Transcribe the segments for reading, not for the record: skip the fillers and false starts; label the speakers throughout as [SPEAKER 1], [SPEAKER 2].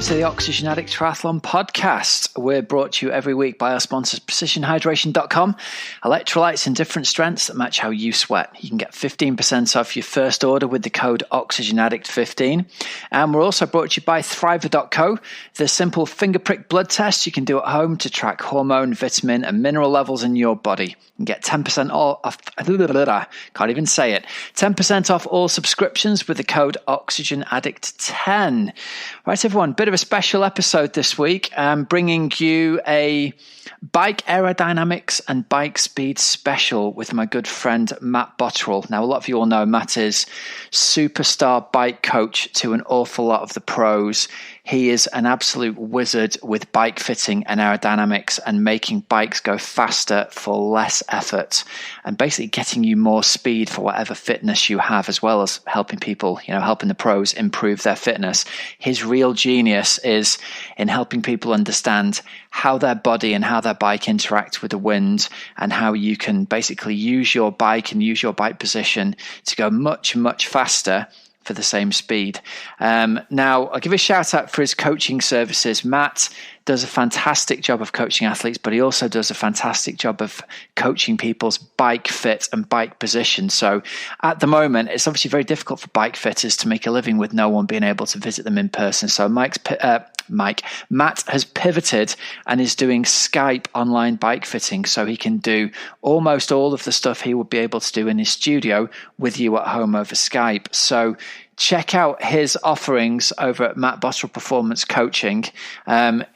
[SPEAKER 1] to the Oxygen Addict Triathlon podcast. We're brought to you every week by our sponsors, precisionhydration.com. Electrolytes in different strengths that match how you sweat. You can get 15% off your first order with the code OxygenAddict15. And we're also brought to you by Thriver.co, the simple finger prick blood test you can do at home to track hormone, vitamin, and mineral levels in your body. You can get 10% off, can't even say it, 10% off all subscriptions with the code OxygenAddict10. Right, everyone, bit of a special episode this week. I'm bringing you a bike aerodynamics and bike speed special with my good friend Matt Bottrill. Now, a lot of you all know Matt is superstar bike coach to an awful lot of the pros. He is an absolute wizard with bike fitting and aerodynamics and making bikes go faster for less effort and basically getting you more speed for whatever fitness you have, as well as helping people, helping the pros improve their fitness. His real genius is in helping people understand how their body and how their bike interact with the wind and how you can basically use your bike and use your bike position to go much, much faster for the same speed. Now, I'll give a shout out for his coaching services. Matt does a fantastic job of coaching athletes, but he also does a fantastic job of coaching people's bike fit and bike position. So at the moment, it's obviously very difficult for bike fitters to make a living with no one being able to visit them in person. So Matt has pivoted and is doing Skype online bike fitting, so he can do almost all of the stuff he would be able to do in his studio with you at home over Skype. So check out his offerings over at Matt Bottrill Performance Coaching.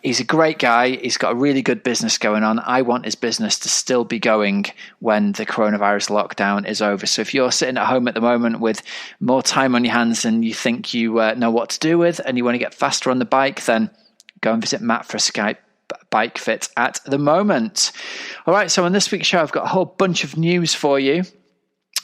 [SPEAKER 1] He's a great guy. He's got a really good business going on. I want his business to still be going when the coronavirus lockdown is over. So if you're sitting at home at the moment with more time on your hands than you think you know what to do with, and you want to get faster on the bike, then go and visit Matt for a Skype bike fit at the moment. All right, so on this week's show, I've got a whole bunch of news for you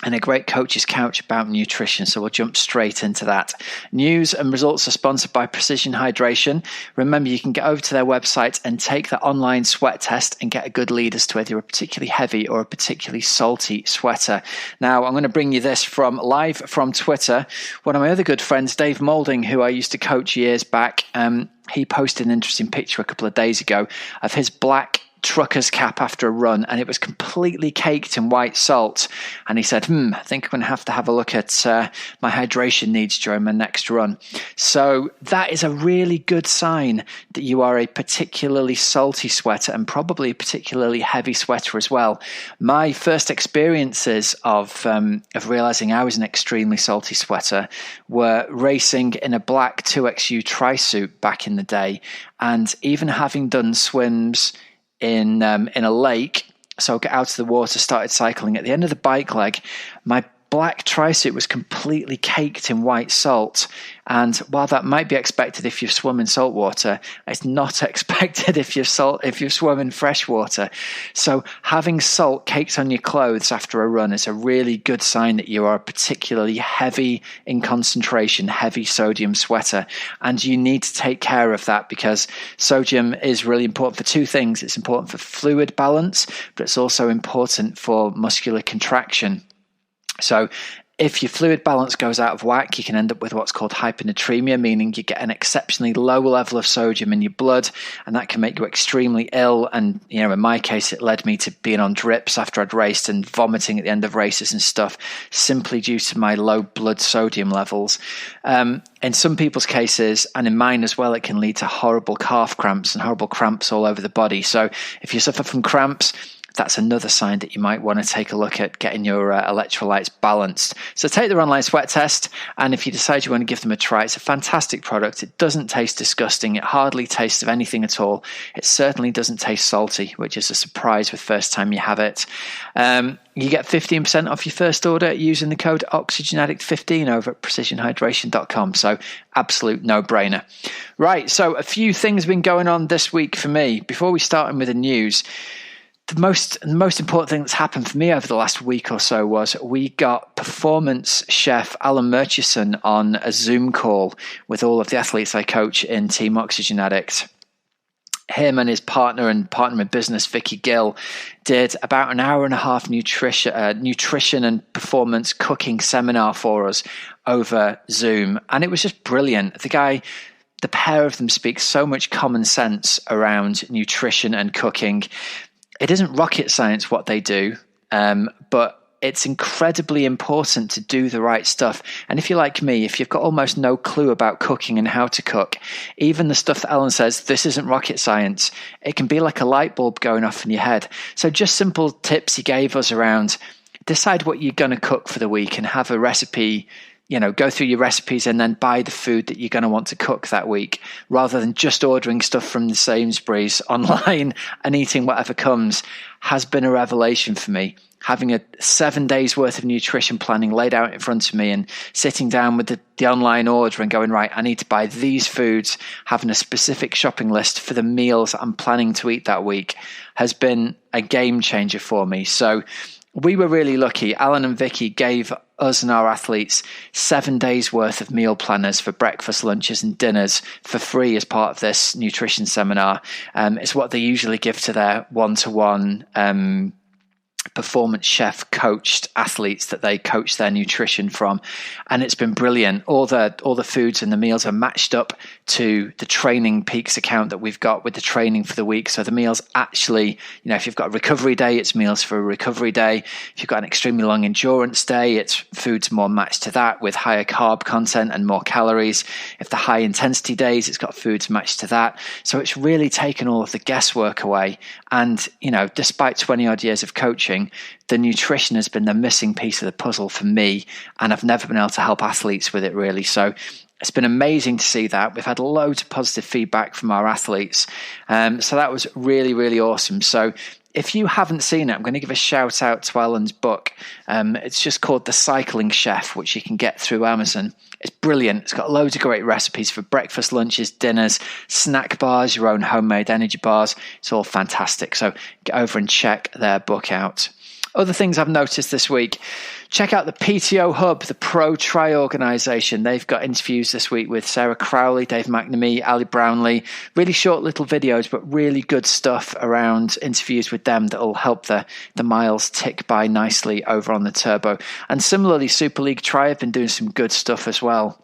[SPEAKER 1] and a great coach's couch about nutrition. So we'll jump straight into that. News and results are sponsored by Precision Hydration. Remember, you can get over to their website and take the online sweat test and get a good lead as to whether you're a particularly heavy or a particularly salty sweater. Now, I'm going to bring you this live from Twitter. One of my other good friends, Dave Moulding, who I used to coach years back, he posted an interesting picture a couple of days ago of his black trucker's cap after a run, and it was completely caked in white salt. And he said, I think I'm going to have a look at my hydration needs during my next run. So that is a really good sign that you are a particularly salty sweater and probably a particularly heavy sweater as well. My first experiences of realizing I was an extremely salty sweater were racing in a black 2XU tri-suit back in the day, and even having done swims in a lake, so I got out of the water, started cycling. At the end of the bike leg, my black tri-suit was completely caked in white salt. And while that might be expected if you've swum in salt water, it's not expected if you've swum in fresh water. So having salt caked on your clothes after a run is a really good sign that you are a particularly heavy in concentration, heavy sodium sweater. And you need to take care of that, because sodium is really important for two things. It's important for fluid balance, but it's also important for muscular contraction. So if your fluid balance goes out of whack, you can end up with what's called hyponatremia, meaning you get an exceptionally low level of sodium in your blood, and that can make you extremely ill. And, in my case, it led me to being on drips after I'd raced and vomiting at the end of races and stuff, simply due to my low blood sodium levels. In some people's cases, and in mine as well, it can lead to horrible calf cramps and horrible cramps all over the body. So if you suffer from cramps, that's another sign that you might want to take a look at getting your electrolytes balanced. So take their online sweat test, and if you decide you want to give them a try, it's a fantastic product. It doesn't taste disgusting. It hardly tastes of anything at all. It certainly doesn't taste salty, which is a surprise with first time you have it. You get 15% off your first order using the code OxygenAddict15 over at precisionhydration.com. So absolute no-brainer. Right, so a few things have been going on this week for me. Before we start with the news, the most important thing that's happened for me over the last week or so was we got performance chef Alan Murchison on a Zoom call with all of the athletes I coach in Team Oxygen Addict. Him and his partner in business, Vicky Gill, did about an hour and a half nutrition and performance cooking seminar for us over Zoom. And it was just brilliant. The guy the pair of them speak so much common sense around nutrition and cooking. It isn't rocket science what they do, but it's incredibly important to do the right stuff. And if you're like me, if you've got almost no clue about cooking and how to cook, even the stuff that Ellen says, this isn't rocket science, it can be like a light bulb going off in your head. So just simple tips he gave us around decide what you're going to cook for the week and have a recipe, go through your recipes and then buy the food that you're going to want to cook that week, rather than just ordering stuff from the Sainsbury's online and eating whatever comes, has been a revelation for me. Having a 7 days worth of nutrition planning laid out in front of me and sitting down with the online order and going, right, I need to buy these foods, having a specific shopping list for the meals I'm planning to eat that week has been a game changer for me. So we were really lucky. Alan and Vicky gave us and our athletes 7 days worth of meal planners for breakfast, lunches and dinners for free as part of this nutrition seminar. It's what they usually give to their one-to-one performance chef coached athletes that they coach their nutrition from, and it's been brilliant. All the foods and the meals are matched up to the Training Peaks account that we've got with the training for the week. So the meals actually, if you've got a recovery day, it's meals for a recovery day. If you've got an extremely long endurance day, it's foods more matched to that with higher carb content and more calories. If the high intensity days, it's got foods matched to that. So it's really taken all of the guesswork away. And, despite 20 odd years of coaching, the nutrition has been the missing piece of the puzzle for me, and I've never been able to help athletes with it really. So it's been amazing to see that. We've had loads of positive feedback from our athletes. So that was really, really awesome. So if you haven't seen it, I'm going to give a shout out to Ellen's book. It's just called The Cycling Chef, which you can get through Amazon. It's brilliant. It's got loads of great recipes for breakfast, lunches, dinners, snack bars, your own homemade energy bars. It's all fantastic. So get over and check their book out. Other things I've noticed this week, check out the PTO Hub, the Pro Tri organisation. They've got interviews this week with Sarah Crowley, Dave McNamee, Ali Brownlee. Really short little videos, but really good stuff around interviews with them that will help the miles tick by nicely over on the turbo. And similarly, Super League Tri have been doing some good stuff as well.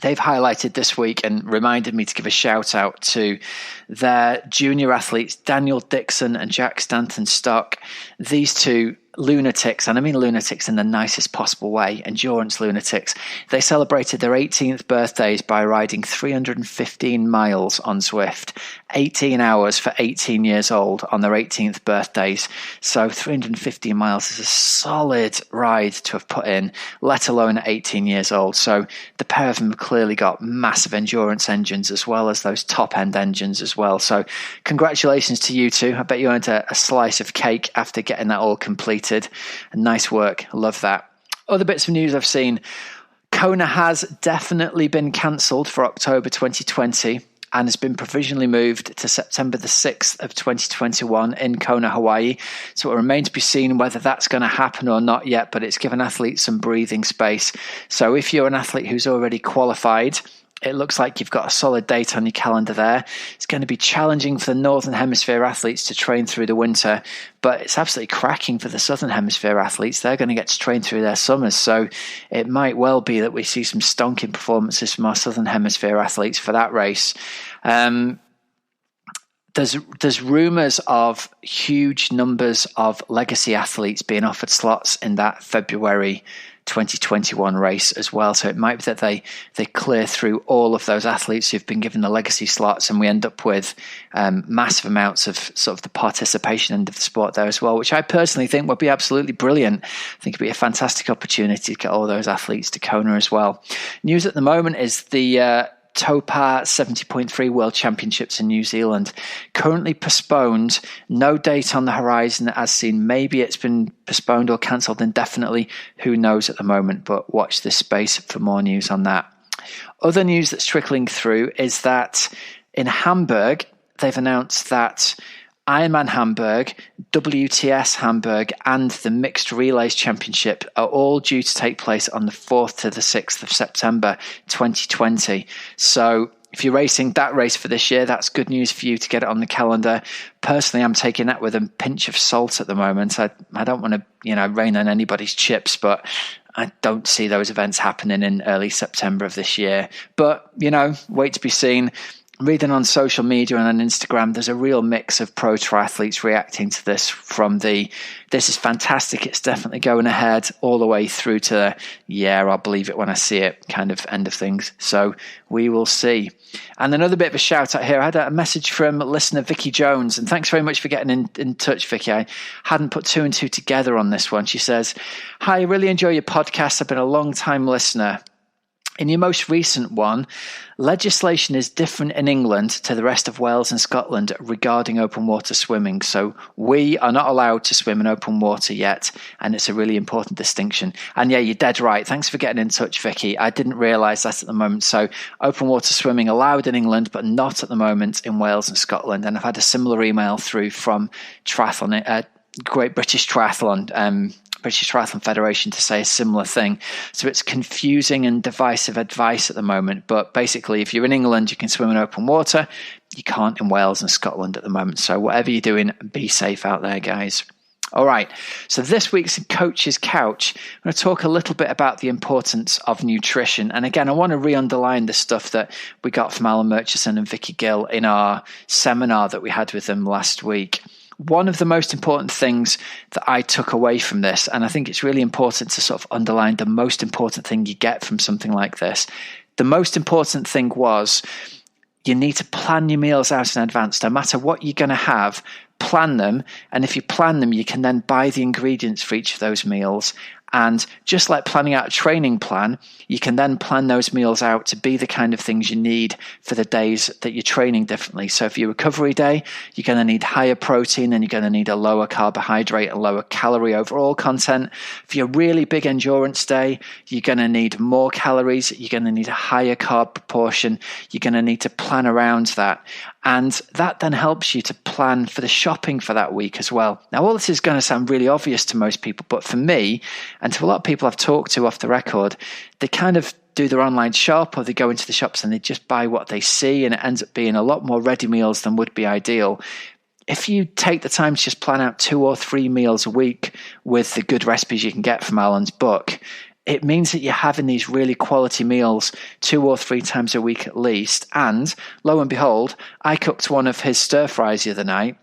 [SPEAKER 1] They've highlighted this week and reminded me to give a shout out to their junior athletes, Daniel Dixon and Jack Stanton Stock. These two lunatics, and I mean lunatics in the nicest possible way, endurance lunatics. They celebrated their 18th birthdays by riding 315 miles on Zwift, 18 hours for 18 years old on their 18th birthdays. So 315 miles is a solid ride to have put in, let alone at 18 years old. So the pair of them have clearly got massive endurance engines as well as those top end engines as well. So congratulations to you two. I bet you earned a slice of cake after getting that all completed. Nice work. I love that. Other bits of news I've seen. Kona has definitely been cancelled for October 2020 and has been provisionally moved to September the 6th of 2021 in Kona, Hawaii. So it remains to be seen whether that's going to happen or not yet, but it's given athletes some breathing space. So if you're an athlete who's already qualified, it looks like you've got a solid date on your calendar there. It's going to be challenging for the Northern Hemisphere athletes to train through the winter, but it's absolutely cracking for the Southern Hemisphere athletes. They're going to get to train through their summers, so it might well be that we see some stonking performances from our Southern Hemisphere athletes for that race. There's rumours of huge numbers of legacy athletes being offered slots in that February 2021 race as well. So it might be that they clear through all of those athletes who've been given the legacy slots, and we end up with massive amounts of sort of the participation end of the sport there as well, which I personally think would be absolutely brilliant. I think it'd be a fantastic opportunity to get all those athletes to Kona as well. News at the moment is the Topar 70.3 World Championships in New Zealand, currently postponed. No date on the horizon as seen. Maybe it's been postponed or cancelled indefinitely. Who knows at the moment, but watch this space for more news on that. Other news that's trickling through is that in Hamburg, they've announced that Ironman Hamburg, WTS Hamburg, and the Mixed Relays Championship are all due to take place on the 4th to the 6th of September 2020. So if you're racing that race for this year, that's good news for you to get it on the calendar. Personally, I'm taking that with a pinch of salt at the moment. I don't want to, rain on anybody's chips, but I don't see those events happening in early September of this year. But, wait to be seen. Reading on social media and on Instagram, there's a real mix of pro triathletes reacting to this, from this is fantastic, it's definitely going ahead, all the way through to I'll believe it when I see it kind of end of things. So we will see. And another bit of a shout out here. I had a message from listener Vicky Jones, and thanks very much for getting in touch, Vicky. I hadn't put two and two together on this one. She says, "Hi, I really enjoy your podcast. I've been a long time listener. In your most recent one, legislation is different in England to the rest of Wales and Scotland regarding open water swimming. So we are not allowed to swim in open water yet, and it's a really important distinction." And yeah, you're dead right. Thanks for getting in touch, Vicky. I didn't realise that at the moment. So open water swimming allowed in England, but not at the moment in Wales and Scotland. And I've had a similar email through from Triathlon, Great British Triathlon, British Triathlon Federation, to say a similar thing. So it's confusing and divisive advice at the moment. But basically, if you're in England, you can swim in open water. You can't in Wales and Scotland at the moment. So whatever you're doing, be safe out there, guys. All right. So this week's Coach's Couch, I'm going to talk a little bit about the importance of nutrition. And again, I want to re-underline the stuff that we got from Alan Murchison and Vicky Gill in our seminar that we had with them last week. One of the most important things that I took away from this, and I think it's really important to sort of underline the most important thing you get from something like this. The most important thing was you need to plan your meals out in advance. No matter what you're going to have, plan them. And if you plan them, you can then buy the ingredients for each of those meals. And just like planning out a training plan, you can then plan those meals out to be the kind of things you need for the days that you're training differently. So for your recovery day, you're going to need higher protein and you're going to need a lower carbohydrate and lower calorie overall content. For your really big endurance day, you're going to need more calories. You're going to need a higher carb proportion. You're going to need to plan around that. And that then helps you to plan for the shopping for that week as well. Now, all this is going to sound really obvious to most people, but for me, and to a lot of people I've talked to off the record, they kind of do their online shop, or they go into the shops and they just buy what they see, and it ends up being a lot more ready meals than would be ideal. If you take the time to just plan out 2 or 3 meals a week with the good recipes you can get from Alan's book, it means that you're having these really quality meals 2 or 3 times a week at least. And lo and behold, I cooked one of his stir fries the other night.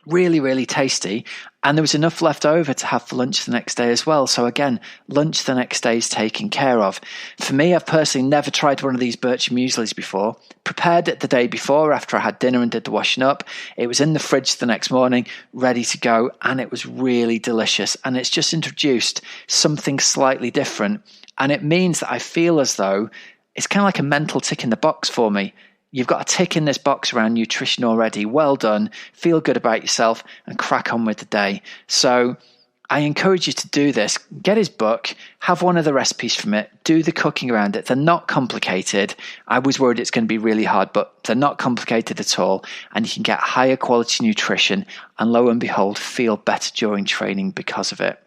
[SPEAKER 1] Really, really tasty. And there was enough left over to have for lunch the next day as well. So again, lunch the next day is taken care of. For me, I've personally never tried one of these Bircher mueslis before. Prepared it the day before after I had dinner and did the washing up. It was in the fridge the next morning, ready to go. And it was really delicious. And it's just introduced something slightly different. And it means that I feel as though it's kind of like a mental tick in the box for me. You've got a tick in this box around nutrition already. Well done. Feel good about yourself and crack on with the day. So I encourage you to do this. Get his book, have one of the recipes from it, do the cooking around it. They're not complicated. I was worried it's going to be really hard, but they're not complicated at all. And you can get higher quality nutrition and lo and behold, feel better during training because of it.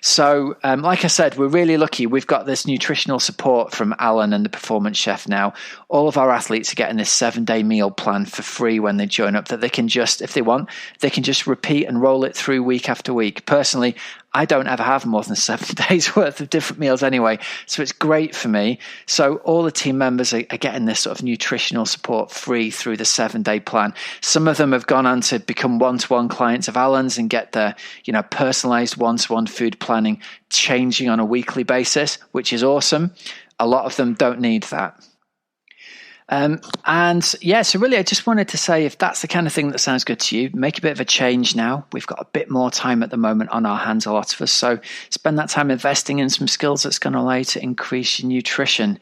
[SPEAKER 1] So, like I said, we're really lucky. We've got this nutritional support from Alan and the Performance Chef now. All of our athletes are getting this 7-day meal plan for free when they join up that they can just, if they want, they can just repeat and roll it through week after week. Personally, I don't ever have more than 7 days worth of different meals anyway, so it's great for me. So all the team members are getting this sort of nutritional support free through the 7-day plan. Some of them have gone on to become one-to-one clients of Alan's and get their, personalized one-to-one food planning changing on a weekly basis, which is awesome. A lot of them don't need that. So really, I just wanted to say, if that's the kind of thing that sounds good to you, make a bit of a change now. We've got a bit more time at the moment on our hands, a lot of us. So spend that time investing in some skills that's going to allow you to increase your nutrition.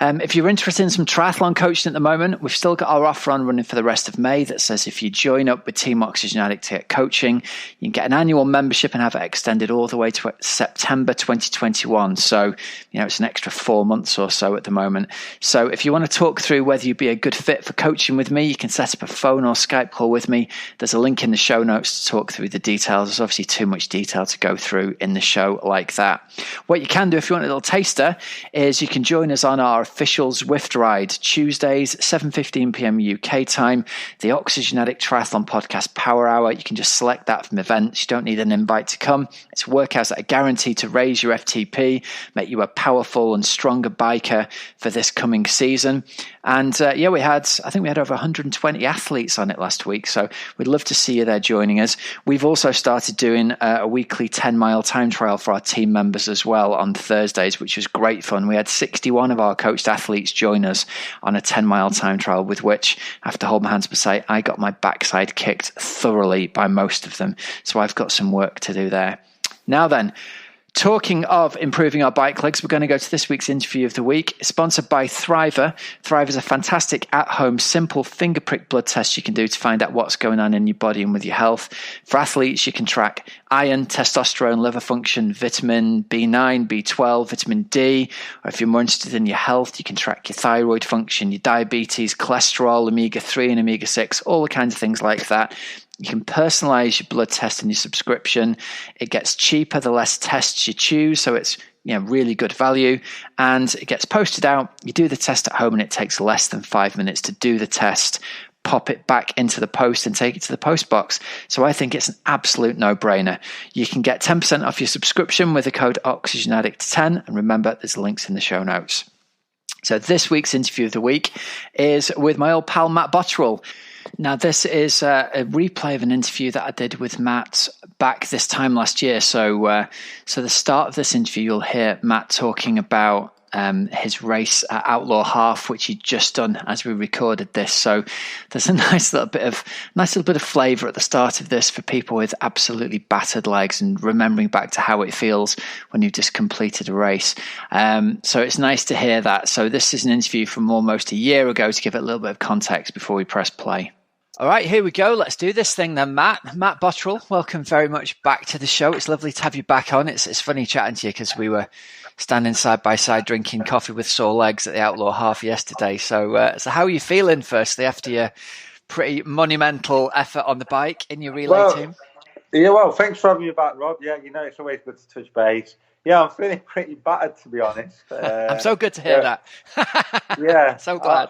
[SPEAKER 1] If you're interested in some triathlon coaching at the moment, we've still got our offer on running for the rest of May that says if you join up with Team Oxygen Addict to get coaching, you can get an annual membership and have it extended all the way to September 2021. So, it's an extra 4 months or so at the moment. So if you want to talk through whether you'd be a good fit for coaching with me, you can set up a phone or Skype call with me. There's a link in the show notes to talk through the details. There's obviously too much detail to go through in the show like that. What you can do if you want a little taster is you can join us on our official Zwift ride, Tuesdays, 7:15 p.m. UK time, the OxygenAddict Triathlon Podcast Power Hour. You can just select that from events. You don't need an invite to come. It's workouts that are guaranteed to raise your FTP, make you a powerful and stronger biker for this coming season. And I think we had over 120 athletes on it last week. So we'd love to see you there joining us. We've also started doing a weekly 10-mile time trial for our team members as well on Thursdays, which was great fun. We had 61 of our coached athletes join us on a 10-mile time trial, with which I have to hold my hands up and say I got my backside kicked thoroughly by most of them. So I've got some work to do there. Now then, talking of improving our bike legs, we're going to go to this week's interview of the week, sponsored by Thriver. Thriver is a fantastic at-home, simple finger prick blood test you can do to find out what's going on in your body and with your health. For athletes, you can track iron, testosterone, liver function, vitamin B9, B12, vitamin D. Or if you're more interested in your health, you can track your thyroid function, your diabetes, cholesterol, omega-3 and omega-6, all the kinds of things like that. You can personalize your blood test and your subscription. It gets cheaper the less tests you choose, so it's really good value. And it gets posted out. You do the test at home, and it takes less than 5 minutes to do the test. Pop it back into the post and take it to the post box. So I think it's an absolute no-brainer. You can get 10% off your subscription with the code OxygenAddict10, and remember, there's links in the show notes. So this week's interview of the week is with my old pal Matt Bottrill. Now, this is a replay of an interview that I did with Matt back this time last year. So the start of this interview, you'll hear Matt talking about his race at Outlaw Half, which he'd just done as we recorded this. So there's a nice little bit of flavour at the start of this for people with absolutely battered legs and remembering back to how it feels when you've just completed a race. So it's nice to hear that. So this is an interview from almost a year ago to give it a little bit of context before we press play. All right, here we go. Let's do this thing then, Matt. Matt Bottrill, welcome very much back to the show. It's lovely to have you back on. It's funny chatting to you because we were standing side by side drinking coffee with sore legs at the Outlaw Half yesterday. So how are you feeling, firstly, after your pretty monumental effort on the bike in your relay team?
[SPEAKER 2] Yeah, well, thanks for having me back, Rob. Yeah, it's always good to touch base. Yeah, I'm feeling pretty battered, to be honest.
[SPEAKER 1] I'm so good to hear that.
[SPEAKER 2] Yeah.
[SPEAKER 1] So glad.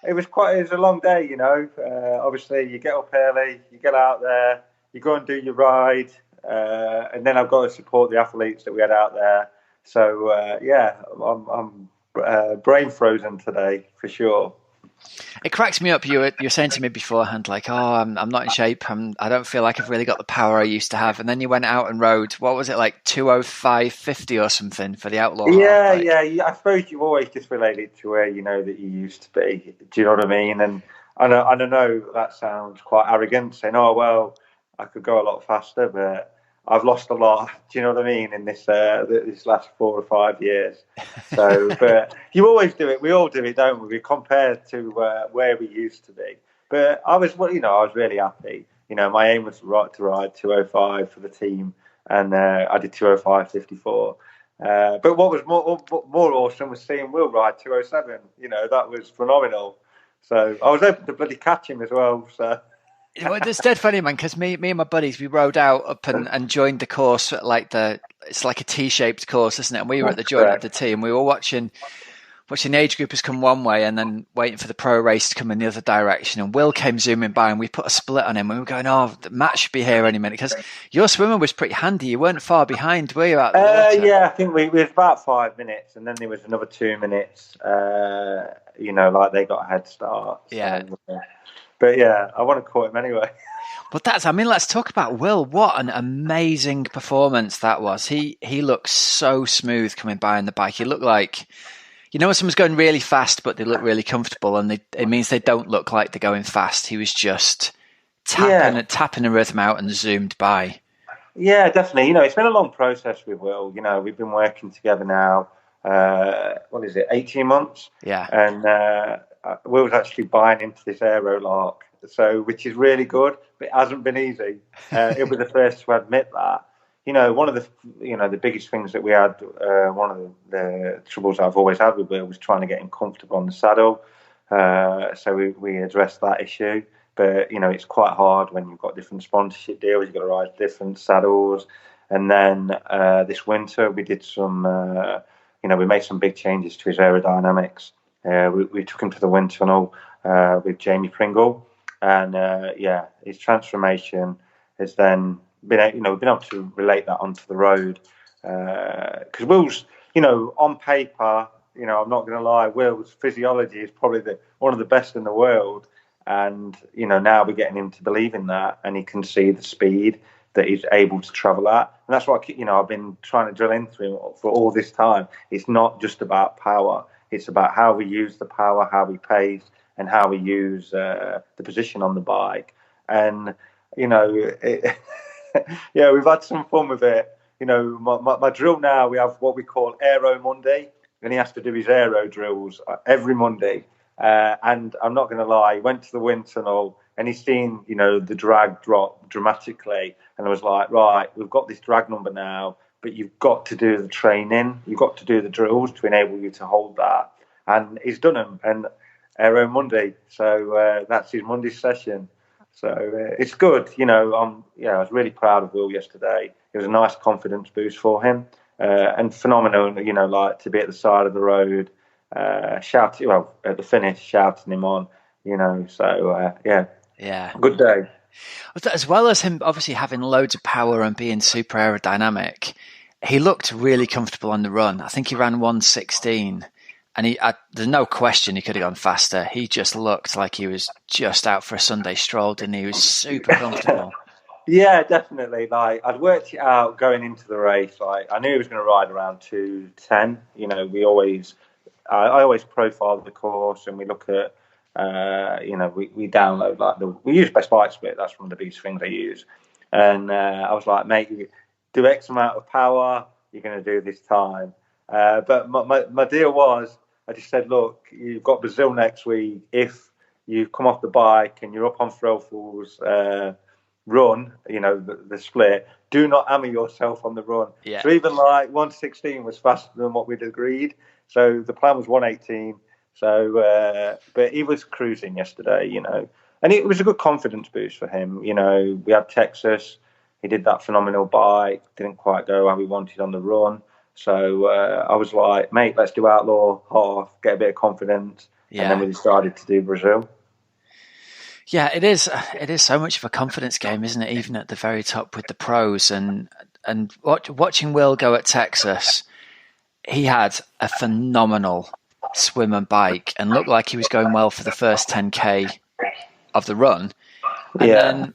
[SPEAKER 2] It was a long day, obviously you get up early, you get out there, you go and do your ride, and then I've got to support the athletes that we had out there. So, I'm brain frozen today for sure.
[SPEAKER 1] It cracks me up. You're saying to me beforehand, like, I'm not in shape. I don't feel like I've really got the power I used to have. And then you went out and rode, what was it, like 2:05:50 or something for the Outlaw?
[SPEAKER 2] Yeah. I suppose you've always just related to where you know that you used to be. Do you know what I mean? And I know that sounds quite arrogant, saying, oh, well, I could go a lot faster, but I've lost a lot. Do you know what I mean? In this last 4 or 5 years. So, but you always do it. We all do it, don't we? We compare to where we used to be. But I was really happy. My aim was to ride 2:05 for the team, and I did 2:05:54. But what was more awesome was seeing Will ride 2:07. That was phenomenal. So I was able to bloody catch him as well. So.
[SPEAKER 1] Well, it's dead funny, man, because me and my buddies, we rode out up and joined the course at it's like a T-shaped course, isn't it? And we were at the joint of the T, and we were watching age groupers come one way and then waiting for the pro race to come in the other direction. And Will came zooming by, and we put a split on him. And we were going, oh, Matt should be here any minute, because your swimmer was pretty handy. You weren't far behind, were you? Out the water?
[SPEAKER 2] Yeah, I think we was about 5 minutes, and then there was another 2 minutes. Like they got a head start.
[SPEAKER 1] Yeah.
[SPEAKER 2] So, but yeah, I want to call him anyway.
[SPEAKER 1] But let's talk about Will. What an amazing performance that was. He looked so smooth coming by on the bike. He looked like, when someone's going really fast, but they look really comfortable, and it means they don't look like they're going fast. He was just tapping a rhythm out and zoomed by. Yeah, definitely.
[SPEAKER 2] It's been a long process with Will. We've been working together now, 18 months?
[SPEAKER 1] Yeah.
[SPEAKER 2] And Will's actually buying into this Aero Lark, which is really good, but it hasn't been easy. He'll be the first to admit that. One of the biggest things that we had, one of the troubles I've always had with Will was trying to get him comfortable on the saddle. So we addressed that issue. But, it's quite hard when you've got different sponsorship deals. You've got to ride different saddles. And then this winter we did some, we made some big changes to his aerodynamics. We took him to the wind tunnel with Jamie Pringle. And, his transformation has then been able to relate that onto the road. Because Will's, on paper, I'm not going to lie, Will's physiology is probably one of the best in the world. And, now we're getting him to believe in that, and he can see the speed that he's able to travel at. And that's what, I've been trying to drill into him for all this time. It's not just about power. It's about how we use the power, how we pace, and how we use the position on the bike. And, we've had some fun with it. My drill now, we have what we call Aero Monday, and he has to do his aero drills every Monday. And I'm not going to lie, he went to the wind tunnel and he's seen, the drag drop dramatically. And I was like, right, we've got this drag number now, but you've got to do the training. You've got to do the drills to enable you to hold that. And he's done them. And Aero Monday. So that's his Monday session. So it's good. I was really proud of Will yesterday. It was a nice confidence boost for him. And phenomenal, to be at the side of the road, shouting, at the finish, shouting him on, good day.
[SPEAKER 1] As well as him obviously having loads of power and being super aerodynamic, he looked really comfortable on the run. I think he ran 1:16, and there's no question he could have gone faster. He just looked like he was just out for a Sunday stroll, didn't he? He was super comfortable.
[SPEAKER 2] Yeah, definitely. Like, I'd worked it out going into the race. Like, I knew he was going to ride around 2:10. I always profile the course, and we look at, we download we use Best Bike Split. That's one of the biggest things I use. And I was like, mate, you do X amount of power, you're going to do this time. But my deal was, I just said, look, you've got Brazil next week. If you come off the bike and you're up on Threlfall's run, the split, do not hammer yourself on the run.
[SPEAKER 1] Yeah.
[SPEAKER 2] So even like 1:16 was faster than what we'd agreed. So the plan was 1:18. So, but he was cruising yesterday, and it was a good confidence boost for him. We had Texas. He did that phenomenal bike. Didn't quite go how we wanted on the run. So I was like, mate, let's do Outlaw half, get a bit of confidence. Yeah. And then we decided to do Brazil.
[SPEAKER 1] Yeah, it is. It is so much of a confidence game, isn't it? Even at the very top with the pros, and watching Will go at Texas, he had a phenomenal swim and bike, and looked like he was going well for the first 10K of the run. And then,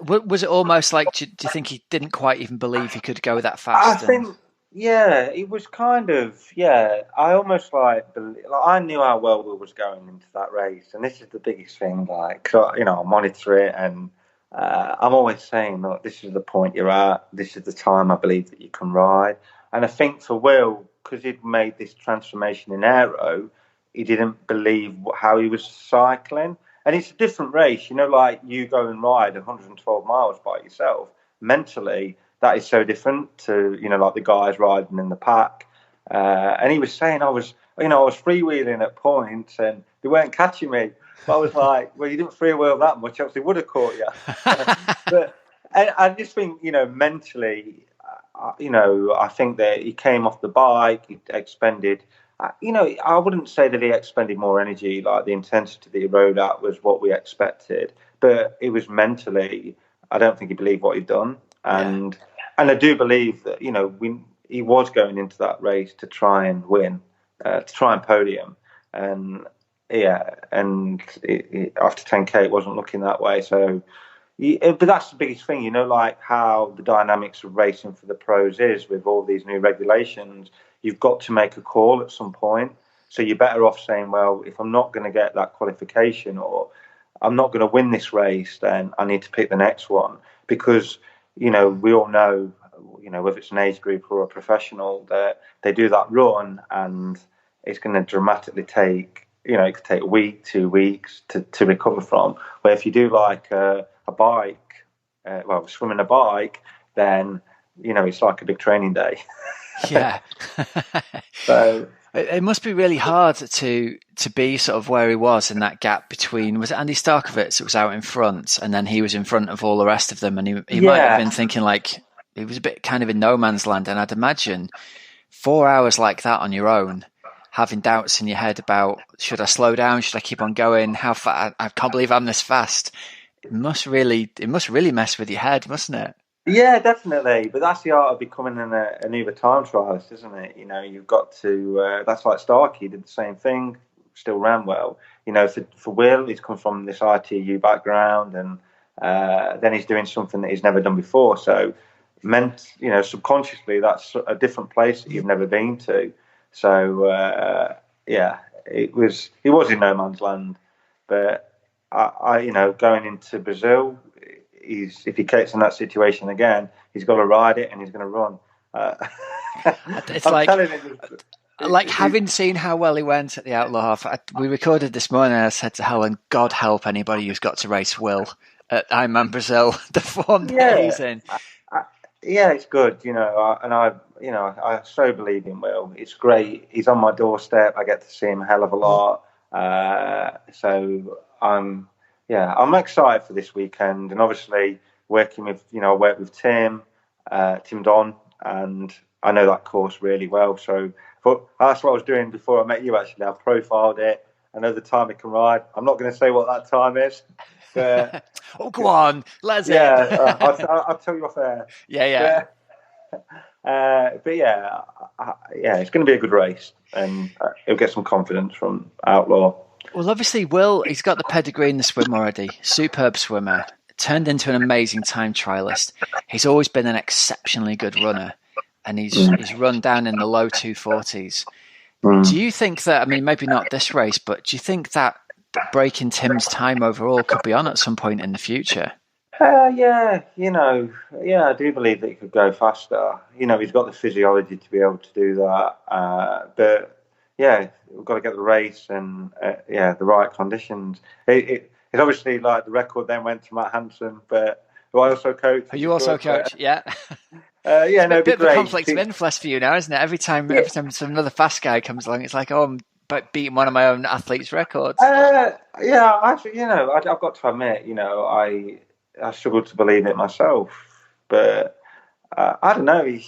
[SPEAKER 1] was it almost like? Do you think he didn't quite even believe he could go that fast?
[SPEAKER 2] I think, it was kind of, I almost I knew how well Will was going into that race, and this is the biggest thing. I monitor it, and I'm always saying, look, this is the point you're at. This is the time I believe that you can ride. And I think for Will, because he'd made this transformation in aero, he didn't believe how he was cycling. And it's a different race, like you go and ride 112 miles by yourself. Mentally, that is so different to, like the guys riding in the pack. And he was saying I was freewheeling at points and they weren't catching me. But I was like, well, you didn't freewheel that much, else they would have caught you. But I just think, mentally, I think that he came off the bike, he expended, I wouldn't say that he expended more energy. Like, the intensity that he rode at was what we expected, but it was mentally, I don't think he believed what he'd done. And I do believe that, he was going into that race to try and win, to try and podium. And after 10K, it wasn't looking that way. So, but that's the biggest thing, like how the dynamics of racing for the pros is with all these new regulations. You've got to make a call at some point. So you're better off saying, well, if I'm not going to get that qualification or I'm not going to win this race, then I need to pick the next one. Because, we all know, whether it's an age group or a professional, that they do that run and it's going to dramatically take, it could take a week, 2 weeks to recover from. Where if you do like a bike, swimming a bike, then, it's like a big training day.
[SPEAKER 1] Yeah.
[SPEAKER 2] So,
[SPEAKER 1] It must be really hard to be sort of where he was in that gap between, was it Andy Starkovitz that was out in front and then he was in front of all the rest of them, and he might have been thinking like he was a bit kind of in no man's land. And I'd imagine 4 hours like that on your own, having doubts in your head about, should I slow down, should I keep on going, how far, I can't believe I'm this fast. It must really mess with your head, mustn't it?
[SPEAKER 2] Yeah, definitely. But that's the art of becoming an Uber time trialist, isn't it? You've got to. That's like Starkey did the same thing, still ran well. For Will, he's come from this ITU background, and then he's doing something that he's never done before. So, subconsciously, that's a different place that you've never been to. So, he was in no man's land. But going into Brazil, if he gets in that situation again, he's got to ride it and he's going to run.
[SPEAKER 1] It's like having seen how well he went at the Outlaw Half. We recorded this morning and I said to Helen, God help anybody who's got to race Will at Ironman Brazil, the form that he's in.
[SPEAKER 2] It's good, I so believe in Will. It's great. He's on my doorstep. I get to see him a hell of a lot. So I'm excited for this weekend, and obviously working with, I work with Tim Don, and I know that course really well. So that's what I was doing before I met you, actually. I've profiled it. I know the time it can ride. I'm not going to say what that time is. But,
[SPEAKER 1] go on. Let's
[SPEAKER 2] I'll tell you off air.
[SPEAKER 1] Yeah.
[SPEAKER 2] But it's going to be a good race, and he'll get some confidence from Outlaw.
[SPEAKER 1] Well, obviously, Will, he's got the pedigree in the swim already. Superb swimmer. Turned into an amazing time trialist. He's always been an exceptionally good runner, and he's run down in the low 240s. Do you think that, maybe not this race, but do you think that breaking Tim's time overall could be on at some point in the future?
[SPEAKER 2] I do believe that he could go faster. He's got the physiology to be able to do that. But we've got to get the race and the right conditions. It's obviously like the record then went to Matt Hanson, but who I also coach.
[SPEAKER 1] Are you also coach? Yeah.
[SPEAKER 2] It's a
[SPEAKER 1] bit of a conflict of interest for you now, isn't it? Every time some another fast guy comes along, it's like, I'm beating one of my own athletes' records.
[SPEAKER 2] Actually, I've got to admit, I struggle to believe it myself, but I don't know. He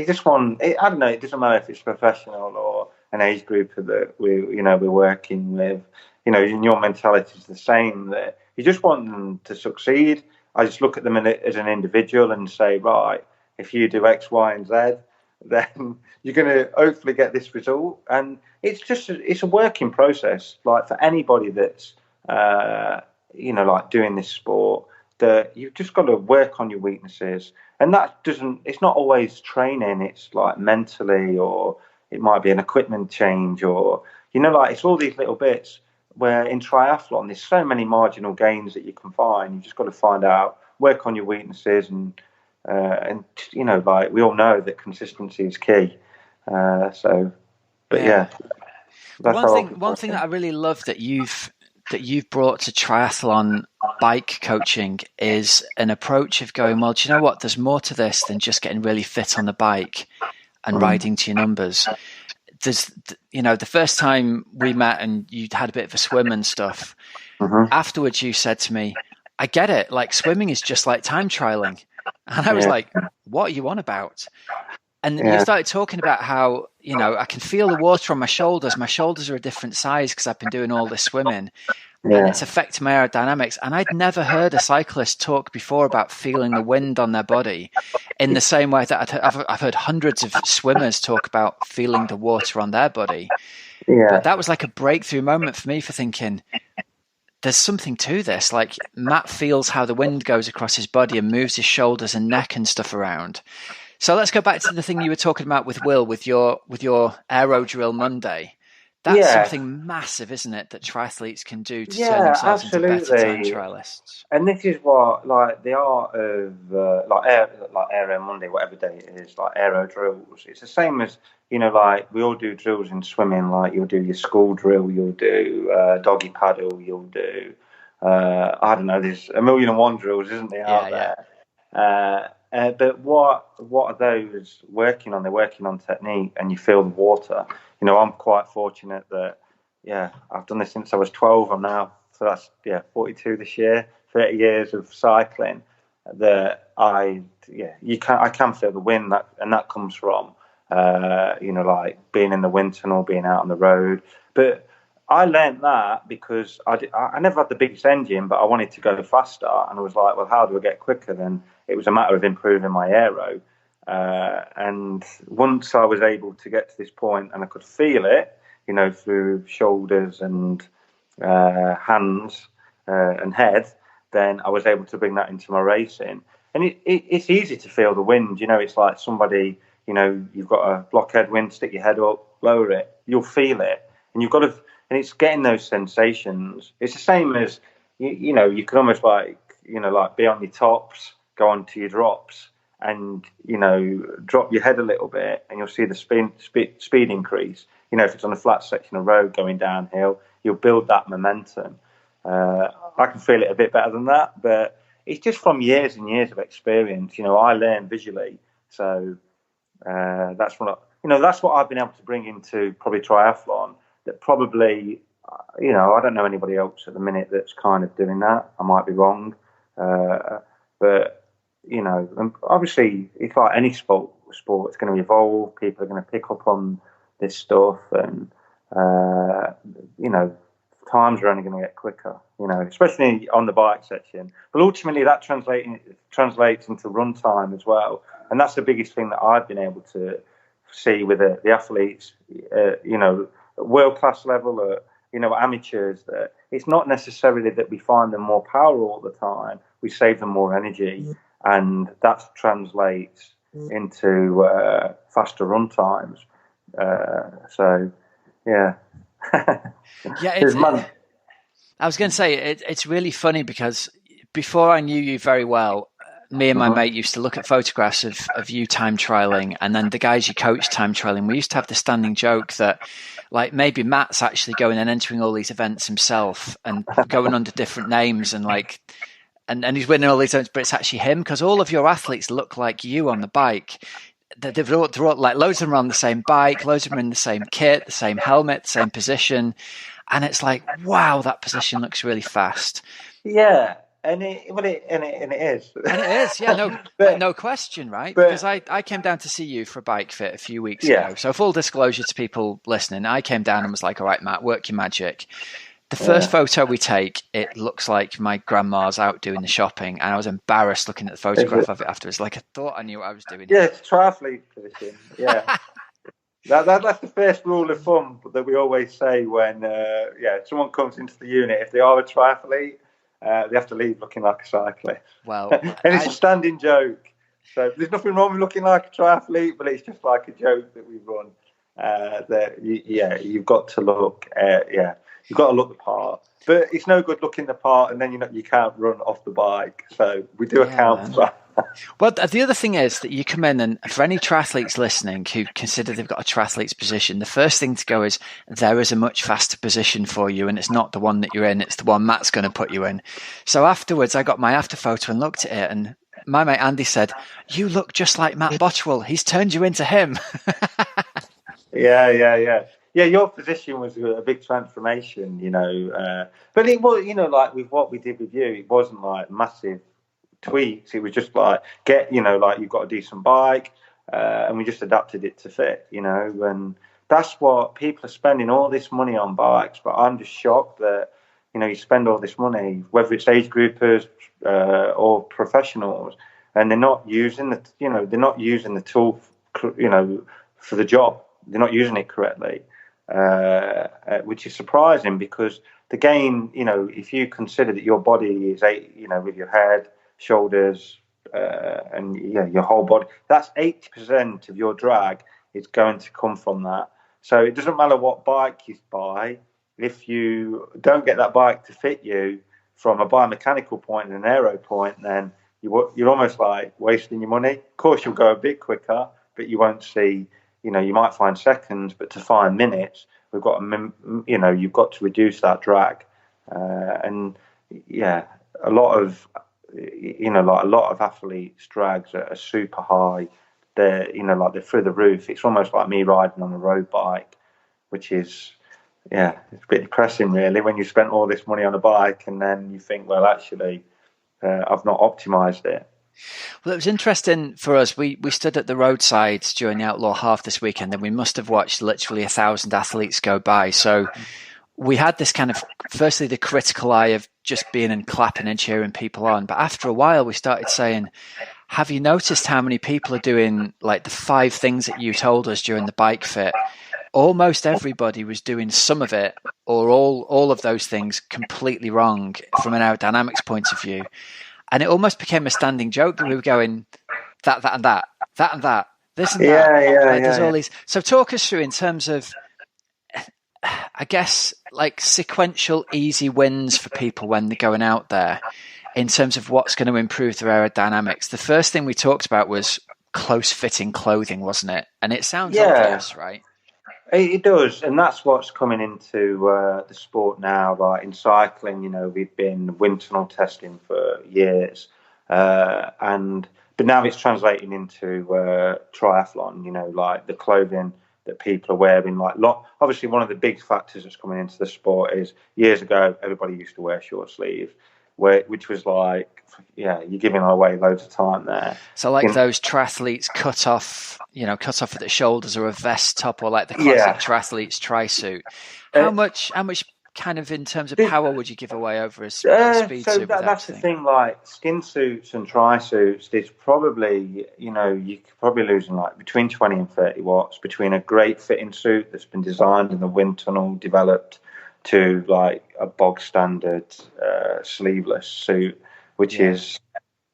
[SPEAKER 2] just won. I don't know. It doesn't matter if it's professional or an age group that we're working with. Your mentality is the same. That you just want them to succeed. I just look at them as an individual and say, right, if you do X, Y, and Z, then you're going to hopefully get this result. And it's a working process. Like for anybody that's like doing this sport, that you've just got to work on your weaknesses. And it's not always training. It's like mentally, or it might be an equipment change, or, it's all these little bits where in triathlon, there's so many marginal gains that you can find. You just got to find out, work on your weaknesses, and we all know that consistency is key. That's
[SPEAKER 1] one thing that I really love that you've brought to triathlon bike coaching is an approach of going, well, do you know what? There's more to this than just getting really fit on the bike and riding to your numbers. There's, the first time we met and you had a bit of a swim and stuff, afterwards you said to me, I get it. Like swimming is just like time trialing. And I was like, what are you on about? And you started talking about how, I can feel the water on my shoulders. My shoulders are a different size because I've been doing all this swimming. And it's affecting my aerodynamics. And I'd never heard a cyclist talk before about feeling the wind on their body in the same way that I've heard hundreds of swimmers talk about feeling the water on their body. Yeah. But that was like a breakthrough moment for me for thinking, there's something to this. Like Matt feels how the wind goes across his body and moves his shoulders and neck and stuff around. So let's go back to the thing you were talking about with Will, with your Aero Drill Monday. That's something massive, isn't it, that triathletes can do to turn themselves into better time trialists? And
[SPEAKER 2] this is what, like, the art of, Aero Monday, whatever day it is, like Aero Drills. It's the same as, like, we all do drills in swimming, like you'll do your school drill, you'll do doggy paddle, you'll do, I don't know, there's 1,000,001 drills, isn't there, out there? But what are those working on? They're working on technique, and you feel the water. I'm quite fortunate that, I've done this since I was 12. I'm now, so that's 42 this year. 30 years of cycling. That I can feel the wind, and that comes from like being in the wind tunnel, being out on the road. But I learned that because I never had the biggest engine, but I wanted to go faster, and I was like, well, how do I get quicker? Then it was a matter of improving my aero. And once I was able to get to this point, and I could feel it, through shoulders and hands and head, then I was able to bring that into my racing. And it's easy to feel the wind. It's like somebody, you've got a blockhead wind, stick your head up, lower it, you'll feel it. And you've got to, and it's getting those sensations. It's the same as, you can almost like be on your tops, go on to your drops, and, drop your head a little bit, and you'll see the speed increase. If it's on a flat section of road going downhill, you'll build that momentum. I can feel it a bit better than that, but it's just from years and years of experience. I learn visually, so that's what I've been able to bring into probably triathlon. That probably, I don't know anybody else at the minute that's kind of doing that. I might be wrong, but and obviously it's like any sport. It's going to evolve. People are going to pick up on this stuff, and times are only going to get quicker, especially on the bike section. But ultimately, that translates into run time as well, and that's the biggest thing that I've been able to see with the athletes, world class level, or amateurs. That it's not necessarily that we find them more power all the time; we save them more energy, and that translates into faster run times. So, yeah.
[SPEAKER 1] I was going to say it's really funny because before I knew you very well, me and my mate used to look at photographs of you time trialing, and then the guys you coach time trialing. We used to have the standing joke that, like, maybe Matt's actually going and entering all these events himself and going under different names, and like, and he's winning all these events, but it's actually him, because all of your athletes look like you on the bike. They're all, like, loads of them are on the same bike, loads of them are in the same kit, the same helmet, the same position. And it's like, wow, that position looks really fast.
[SPEAKER 2] Yeah, and it is.
[SPEAKER 1] And it is, yeah, no question, right? Because I came down to see you for a bike fit a few weeks ago. So full disclosure to people listening, I came down and was like, all right, Matt, work your magic. The first photo we take, it looks like my grandma's out doing the shopping, and I was embarrassed looking at the photograph of it afterwards. Like, I thought I knew what I was doing.
[SPEAKER 2] Yeah, it's triathlete position. Yeah. That's the first rule of thumb that we always say when someone comes into the unit. If they are a triathlete, they have to leave looking like a cyclist.
[SPEAKER 1] Well,
[SPEAKER 2] and it's a standing joke. So there's nothing wrong with looking like a triathlete, but it's just like a joke that we run. You've got to look. You've got to look the part. But it's no good looking the part and then you can't run off the bike. So we do account for that.
[SPEAKER 1] Well, the other thing is that you come in, and for any triathletes listening who consider they've got a triathlete's position, the first thing to go is there is a much faster position for you, and it's not the one that you're in, it's the one Matt's going to put you in. So afterwards, I got my after photo and looked at it, and my mate Andy said, "You look just like Matt Bottrill. He's turned you into him."
[SPEAKER 2] Yeah. Yeah, your position was a big transformation, but it was, like with what we did with you, it wasn't like massive tweaks. It was just like you've got a decent bike, and we just adapted it to fit, and that's what people are spending all this money on bikes. But I'm just shocked that, you spend all this money, whether it's age groupers or professionals, and they're not using the tool, for the job. They're not using it correctly. Which is surprising, because the gain, if you consider that your body is with your head, shoulders, and your whole body, that's 80% of your drag is going to come from that. So it doesn't matter what bike you buy, if you don't get that bike to fit you from a biomechanical point and an aero point, then you're almost like wasting your money. Of course, you'll go a bit quicker, but you won't see. You might find seconds, but to find minutes, you've got to reduce that drag. A lot of like a lot of athletes' drags are super high. They're like they're through the roof. It's almost like me riding on a road bike, which is it's a bit depressing really when you spent all this money on a bike and then you think, well, actually, I've not optimized it.
[SPEAKER 1] Well, it was interesting for us. We stood at the roadsides during the Outlaw Half this weekend, and we must have watched literally 1,000 athletes go by. So we had this kind of, firstly, the critical eye of just being and clapping and cheering people on. But after a while, we started saying, have you noticed how many people are doing like the 5 things that you told us during the bike fit? Almost everybody was doing some of it or all of those things completely wrong from an aerodynamics point of view. And it almost became a standing joke that we were going, that and that, that and that, this and that. There's all these. So talk us through in terms of, I guess, like sequential easy wins for people when they're going out there in terms of what's going to improve their aerodynamics. The first thing we talked about was close fitting clothing, wasn't it? And it sounds obvious, right?
[SPEAKER 2] It does, and that's what's coming into the sport now. Like in cycling, we've been wind tunnel testing for years, but now it's translating into triathlon. Like the clothing that people are wearing. Obviously, one of the big factors that's coming into the sport is years ago everybody used to wear short sleeves, which was like, you're giving away loads of time there.
[SPEAKER 1] So those triathletes cut off at the shoulders, or a vest top, or like the classic triathlete's tri-suit. How much kind of in terms of power would you give away over a speed suit?
[SPEAKER 2] That's the thing, like skin suits and tri-suits, there's probably, you could probably losing like between 20 and 30 watts between a great fitting suit that's been designed in the wind tunnel, developed, to like a bog standard sleeveless suit, which is,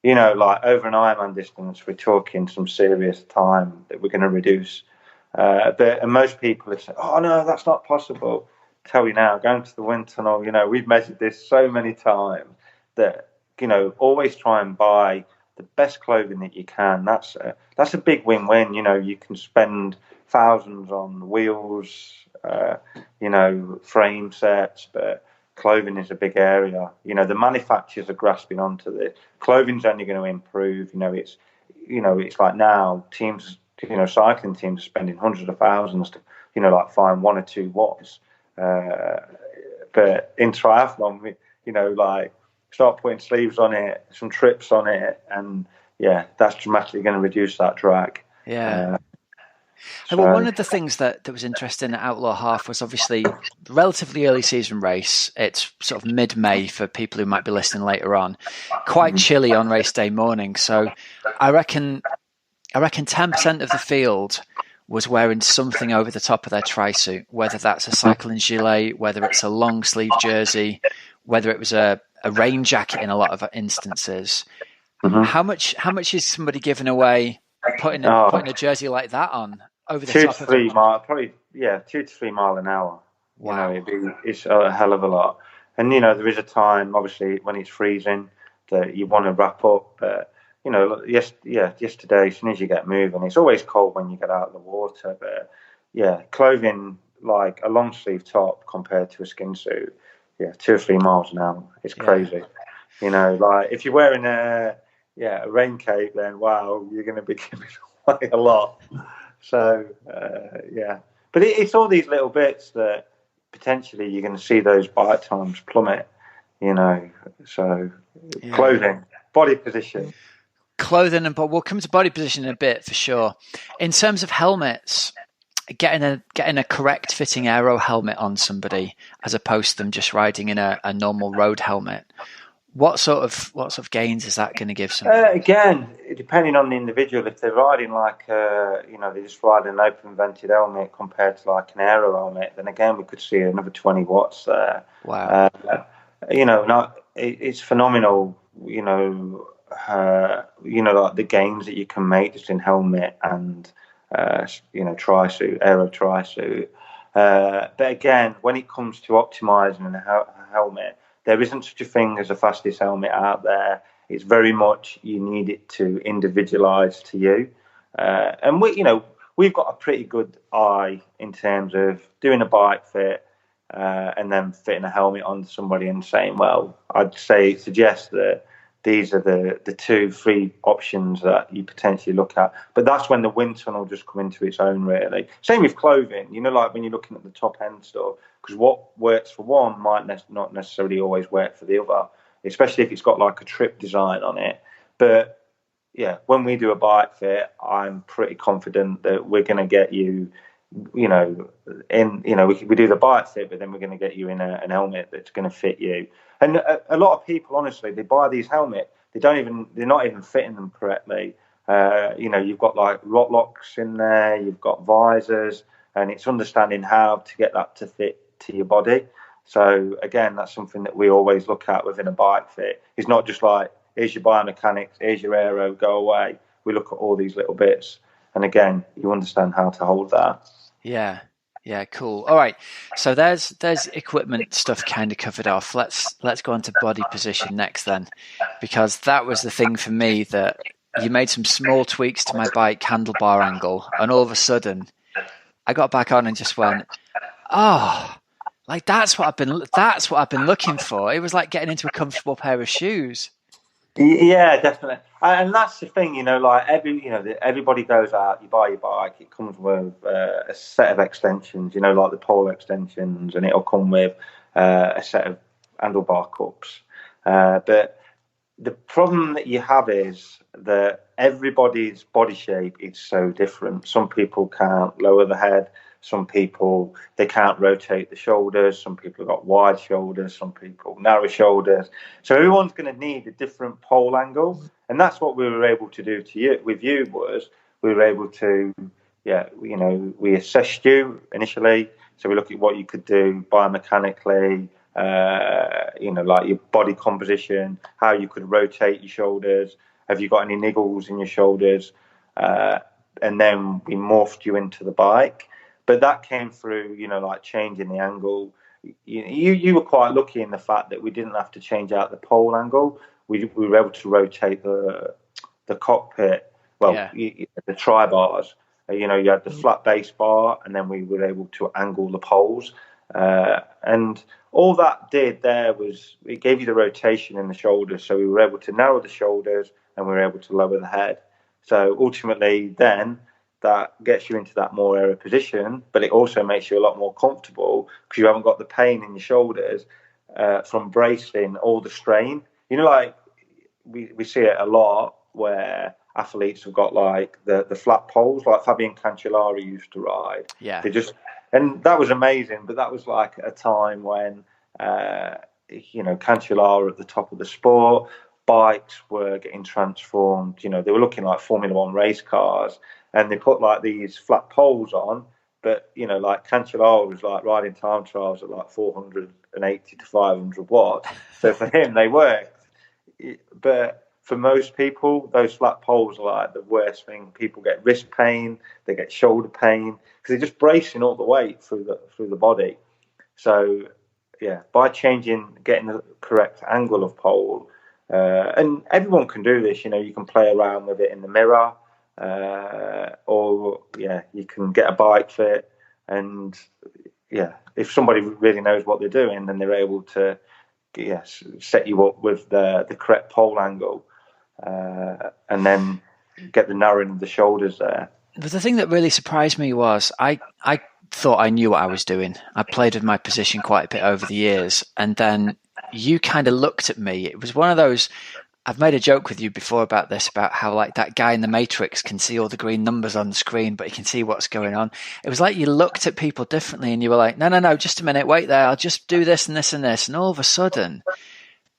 [SPEAKER 2] like over an Ironman distance, we're talking some serious time that we're going to reduce. And most people have said, oh no, that's not possible. Tell you now, going to the wind tunnel, we've measured this so many times that, always try and buy the best clothing that you can. That's a big win-win. You can spend thousands on wheels, frame sets, but clothing is a big area. The manufacturers are grasping onto this. Clothing's only going to improve. It's like now teams, cycling teams are spending hundreds of thousands to, like find 1 or 2 watts. But in triathlon, like start putting sleeves on it, some trips on it, and that's dramatically going to reduce that drag.
[SPEAKER 1] Well, one of the things that was interesting at Outlaw Half was obviously relatively early season race. It's sort of mid-May for people who might be listening later on. Quite chilly on race day morning. So I reckon 10% of the field was wearing something over the top of their tri-suit, whether that's a cycling gilet, whether it's a long sleeve jersey, whether it was a rain jacket in a lot of instances. Mm-hmm. How much is somebody giving away putting a jersey like that on over the
[SPEAKER 2] 2
[SPEAKER 1] top
[SPEAKER 2] to
[SPEAKER 1] of
[SPEAKER 2] 3
[SPEAKER 1] it?
[SPEAKER 2] mile, probably 2 to 3 mile an hour.
[SPEAKER 1] Wow,
[SPEAKER 2] it's a hell of a lot. And there is a time, obviously, when it's freezing that you want to wrap up. But yesterday, as soon as you get moving, it's always cold when you get out of the water. But clothing like a long sleeve top compared to a skin suit, 2 or 3 miles an hour. It's crazy. Like if you're wearing a rain cape, then wow, you're going to be giving away a lot. So but it's all these little bits that potentially you're going to see those bike times plummet. So clothing, body position.
[SPEAKER 1] Clothing, but we'll come to body position in a bit for sure. In terms of helmets, getting a correct fitting Aero helmet on somebody as opposed to them just riding in a normal road helmet, what sort of gains is that going to give somebody?
[SPEAKER 2] Again, depending on the individual, if they're riding like they're just riding an open vented helmet compared to like an Aero helmet, then again we could see another 20 watts there.
[SPEAKER 1] Wow.
[SPEAKER 2] It's phenomenal. Like the gains that you can make just in helmet and tri-suit, Aero tri-suit. But again, when it comes to optimizing a helmet, there isn't such a thing as a fastest helmet out there. It's very much you need it to individualize to you. And we've got a pretty good eye in terms of doing a bike fit and then fitting a helmet on somebody and saying, well, I'd suggest that these are the 2-3 options that you potentially look at. But that's when the wind tunnel just come into its own, really. Same with clothing, like when you're looking at the top end stuff, because what works for one might not necessarily always work for the other, especially if it's got like a trip design on it. But yeah, when we do a bike fit, I'm pretty confident that we're going to get you, we do the bike fit, but then we're going to get you in an helmet that's going to fit you. And a lot of people, honestly, they buy these helmets, they're not even fitting them correctly. You've got like rot locks in there, you've got visors, and it's understanding how to get that to fit to your body. So again, that's something that we always look at within a bike fit. It's not just like, here's your biomechanics, here's your aero, go away. We look at all these little bits. And again, you understand how to hold that.
[SPEAKER 1] Yeah, cool. All right, so there's equipment stuff kind of covered off. Let's go on to body position next then, because that was the thing for me, that you made some small tweaks to my bike handlebar angle, and all of a sudden I got back on and just went, oh, like that's what I've been looking for. It was like getting into a comfortable pair of shoes.
[SPEAKER 2] Yeah, definitely. And that's the thing, like everybody goes out, you buy your bike, it comes with a set of extensions, like the pole extensions, and it'll come with a set of handlebar cups. But the problem that you have is that everybody's body shape is so different. Some people can't lower the head. Some people, they can't rotate the shoulders. Some people have got wide shoulders. Some people narrow shoulders. So everyone's going to need a different pole angle. And that's what we were able to do with you was we were able to, we assessed you initially. So we looked at what you could do biomechanically, like your body composition, how you could rotate your shoulders. Have you got any niggles in your shoulders? And then we morphed you into the bike. But that came through, like changing the angle. You were quite lucky in the fact that we didn't have to change out the pole angle. We were able to rotate the cockpit. Well, the tri-bars. You had the flat base bar, and then we were able to angle the poles. And all that did there was it gave you the rotation in the shoulders. So we were able to narrow the shoulders, and we were able to lower the head. So ultimately, then that gets you into that more aero position, but it also makes you a lot more comfortable because you haven't got the pain in your shoulders from bracing all the strain. Like we see it a lot where athletes have got like the flat poles, like Fabian Cancellara used to ride.
[SPEAKER 1] Yeah.
[SPEAKER 2] And that was amazing, but that was like a time when, Cancellara at the top of the sport, bikes were getting transformed. They were looking like Formula One race cars. And they put like these flat poles on, but like Cancellara was like riding time trials at like 480 to 500 watts. So for him, they worked. But for most people, those flat poles are like the worst thing. People get wrist pain, they get shoulder pain because they're just bracing all the weight through the body. So yeah, by getting the correct angle of pole, and everyone can do this. You can play around with it in the mirror. You can get a bike fit, and if somebody really knows what they're doing, then they're able to set you up with the correct pole angle, and then get the narrowing of the shoulders there.
[SPEAKER 1] But the thing that really surprised me was I thought I knew what I was doing. I played with my position quite a bit over the years, and then you kind of looked at me. It was one of those. I've made a joke with you before about this, about how like that guy in the Matrix can see all the green numbers on the screen, but he can see what's going on. It was like you looked at people differently and you were like, no, just a minute, wait there. I'll just do this and this and this. And all of a sudden,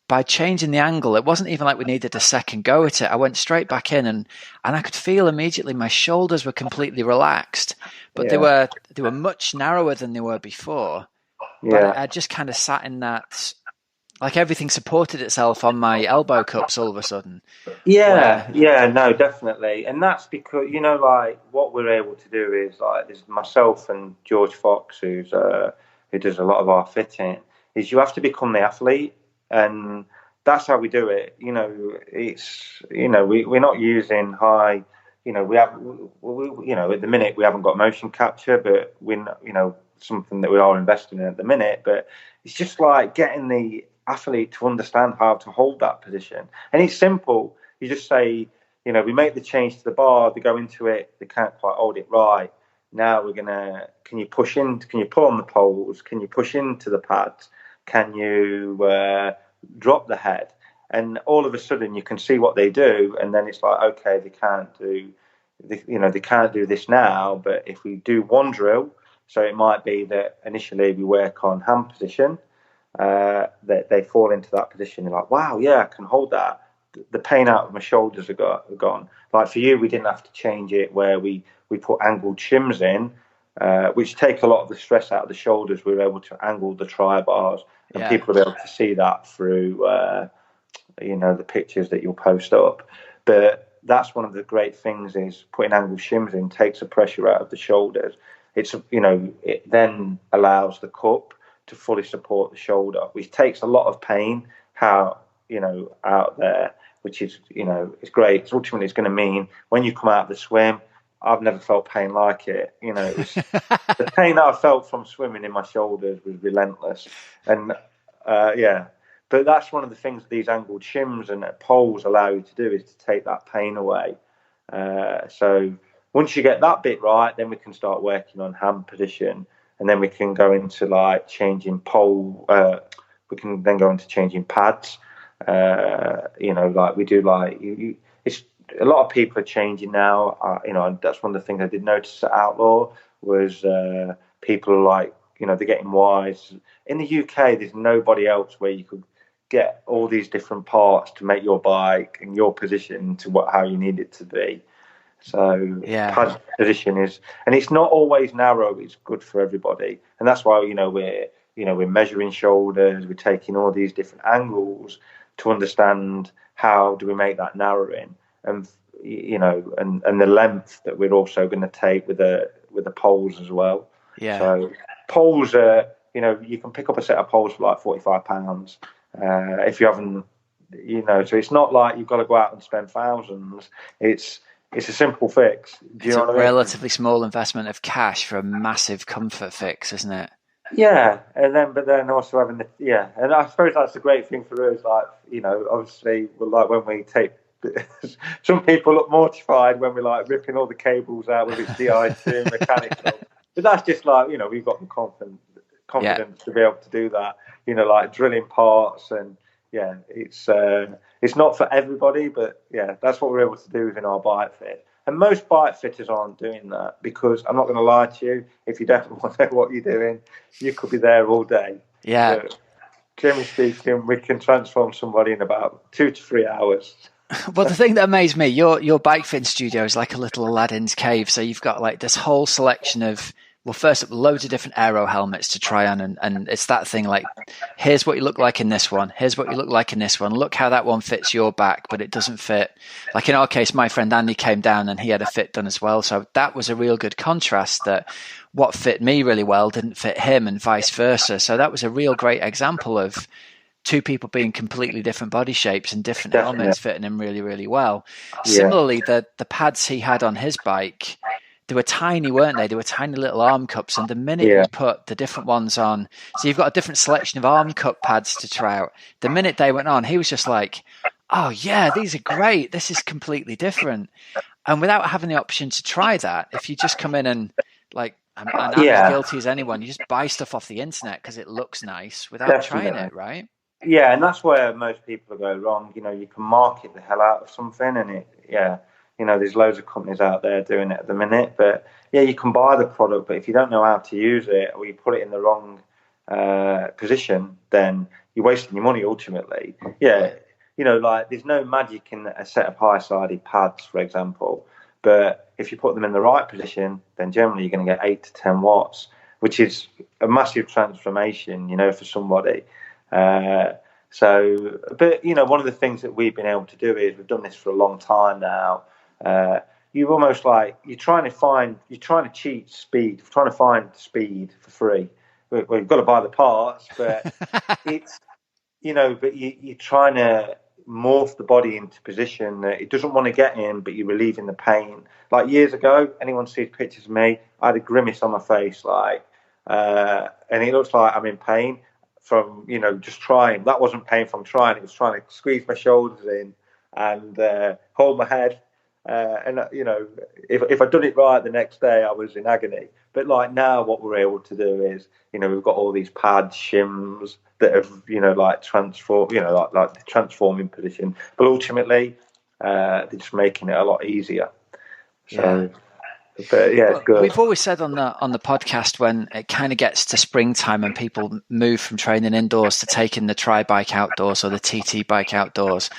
[SPEAKER 1] by changing the angle, it wasn't even like we needed a second go at it. I went straight back in and I could feel immediately my shoulders were completely relaxed, but they were much narrower than they were before. But I just kind of sat in that. Like everything supported itself on my elbow cups all of a sudden.
[SPEAKER 2] No, definitely. And that's because, like what we're able to do is like there's myself and George Fox, who does a lot of our fitting, is you have to become the athlete. And that's how we do it. We're not using high, at the minute we haven't got motion capture, but something that we are investing in at the minute, but it's just like getting the athlete to understand how to hold that position. And it's simple. You just say, we make the change to the bar, they go into it, they can't quite hold it right. Now can you push in, can you pull on the poles? Can you push into the pads? Can you drop the head? And all of a sudden you can see what they do. And then it's like, okay, they can't do this now, but if we do one drill, so it might be that initially we work on hand position, that they fall into that position. They're like, wow, yeah, I can hold that. The pain out of my shoulders are gone. Like for you, we didn't have to change it where we put angled shims in, which take a lot of the stress out of the shoulders. We were able to angle the tri bars, and people will be able to see that through, the pictures that you'll post up. But that's one of the great things is putting angled shims in takes the pressure out of the shoulders. It then allows the cup to fully support the shoulder, which takes a lot of pain out there, which is, it's great. It's ultimately, it's going to mean when you come out of the swim, I've never felt pain like it. The pain that I felt from swimming in my shoulders was relentless. And but that's one of the things these angled shims and poles allow you to do is to take that pain away. So once you get that bit right, then we can start working on hand position, and then we can go into like changing pole. We can then go into changing pads. Like we do. It's a lot of people are changing now. That's one of the things I did notice at Outlaw was people are like, they're getting wise. In the UK, there's nobody else where you could get all these different parts to make your bike and your position to how you need it to be. So pad position is, and it's not always narrow. It's good for everybody, and that's why we're measuring shoulders. We're taking all these different angles to understand how do we make that narrowing, and and the length that we're also going to take with the poles as well.
[SPEAKER 1] Yeah.
[SPEAKER 2] So poles are, you can pick up a set of poles for like £45 if you haven't, So it's not like you've got to go out and spend thousands. It's a simple fix.
[SPEAKER 1] It's a relatively small investment of cash for a massive comfort fix, isn't it?
[SPEAKER 2] Yeah, but then also having and I suppose that's the great thing for us. Like, obviously, like when we take, some people look mortified when we're like ripping all the cables out with its DI2 mechanical. But that's just like, we've got the confidence to be able to do that. Like drilling parts and it's not for everybody, but that's what we're able to do within our bike fit. And most bike fitters aren't doing that because I'm not going to lie to you. If you don't want to know what you're doing, you could be there all day.
[SPEAKER 1] Yeah.
[SPEAKER 2] But generally speaking, we can transform somebody in about 2 to 3 hours.
[SPEAKER 1] Well, the thing that amazed me, your bike fit studio is like a little Aladdin's cave. So you've got like this whole selection of, well, first, loads of different Aero helmets to try on. And it's that thing like, here's what you look like in this one. Here's what you look like in this one. Look how that one fits your back, but it doesn't fit. Like in our case, my friend Andy came down and he had a fit done as well. So that was a real good contrast that what fit me really well didn't fit him and vice versa. So that was a real great example of two people being completely different body shapes and different helmets fitting him really, really well. Yeah. Similarly, the pads he had on his bike, they were tiny, weren't they? They were tiny little arm cups. And the minute you put the different ones on, so you've got a different selection of arm cup pads to try out. The minute they went on, he was just like, oh yeah, these are great. This is completely different. And without having the option to try that, if you just come in and like, and I'm as guilty as anyone, you just buy stuff off the internet because it looks nice without trying it, right?
[SPEAKER 2] Yeah, and that's where most people go wrong. You can market the hell out of something and there's loads of companies out there doing it at the minute. But you can buy the product, but if you don't know how to use it or you put it in the wrong position, then you're wasting your money ultimately. Like there's no magic in a set of high-sided pads, for example. But if you put them in the right position, then generally you're going to get 8 to 10 watts, which is a massive transformation, for somebody. But one of the things that we've been able to do is we've done this for a long time now. You're almost like you're trying to cheat speed, you're trying to find speed for free. Well, you've got to buy the parts, but it's but you're trying to morph the body into position that it doesn't want to get in, but you're relieving the pain. Like years ago, anyone sees pictures of me, I had a grimace on my face, and it looks like I'm in pain. from, just trying. That wasn't pain from trying. It was trying to squeeze my shoulders in and hold my head. And if I'd done it right the next day, I was in agony. But like now, what we're able to do is, we've got all these pads, shims that have, transform, like the transforming position. But ultimately, they're just making it a lot easier. So, but yeah, it's good.
[SPEAKER 1] We've always said on the podcast, when it kind of gets to springtime and people move from training indoors to taking the tri bike outdoors or the TT bike outdoors,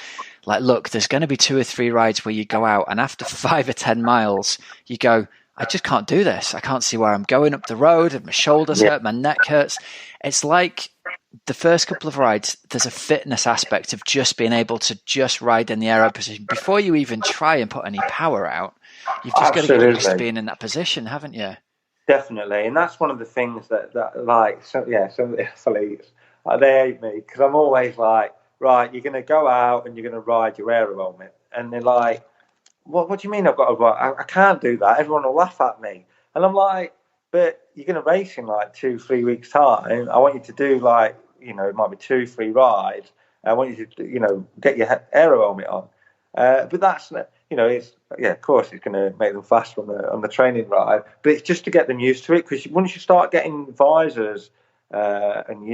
[SPEAKER 1] like, look, there's going to be 2 or 3 rides where you go out and after 5 or 10 miles, you go, I just can't do this. I can't see where I'm going up the road, and my shoulders hurt, my neck hurts. It's like the first couple of rides, there's a fitness aspect of just being able to just ride in the aero position before you even try and put any power out. You've just got to get used to being in that position, haven't you?
[SPEAKER 2] Definitely, and that's one of the things that some of the athletes, they hate me because I'm always like, right, you're going to go out and you're going to ride your Aero Helmet, and they're like, what do you mean I've got to ride? I can't do that. Everyone will laugh at me, and I'm like, but you're going to race in like 2-3 weeks time. I want you to do like, it might be 2-3 rides. I want you to, get your Aero Helmet on. But that's, it's, of course it's going to make them faster on the training ride, but it's just to get them used to it, because once you start getting visors, and,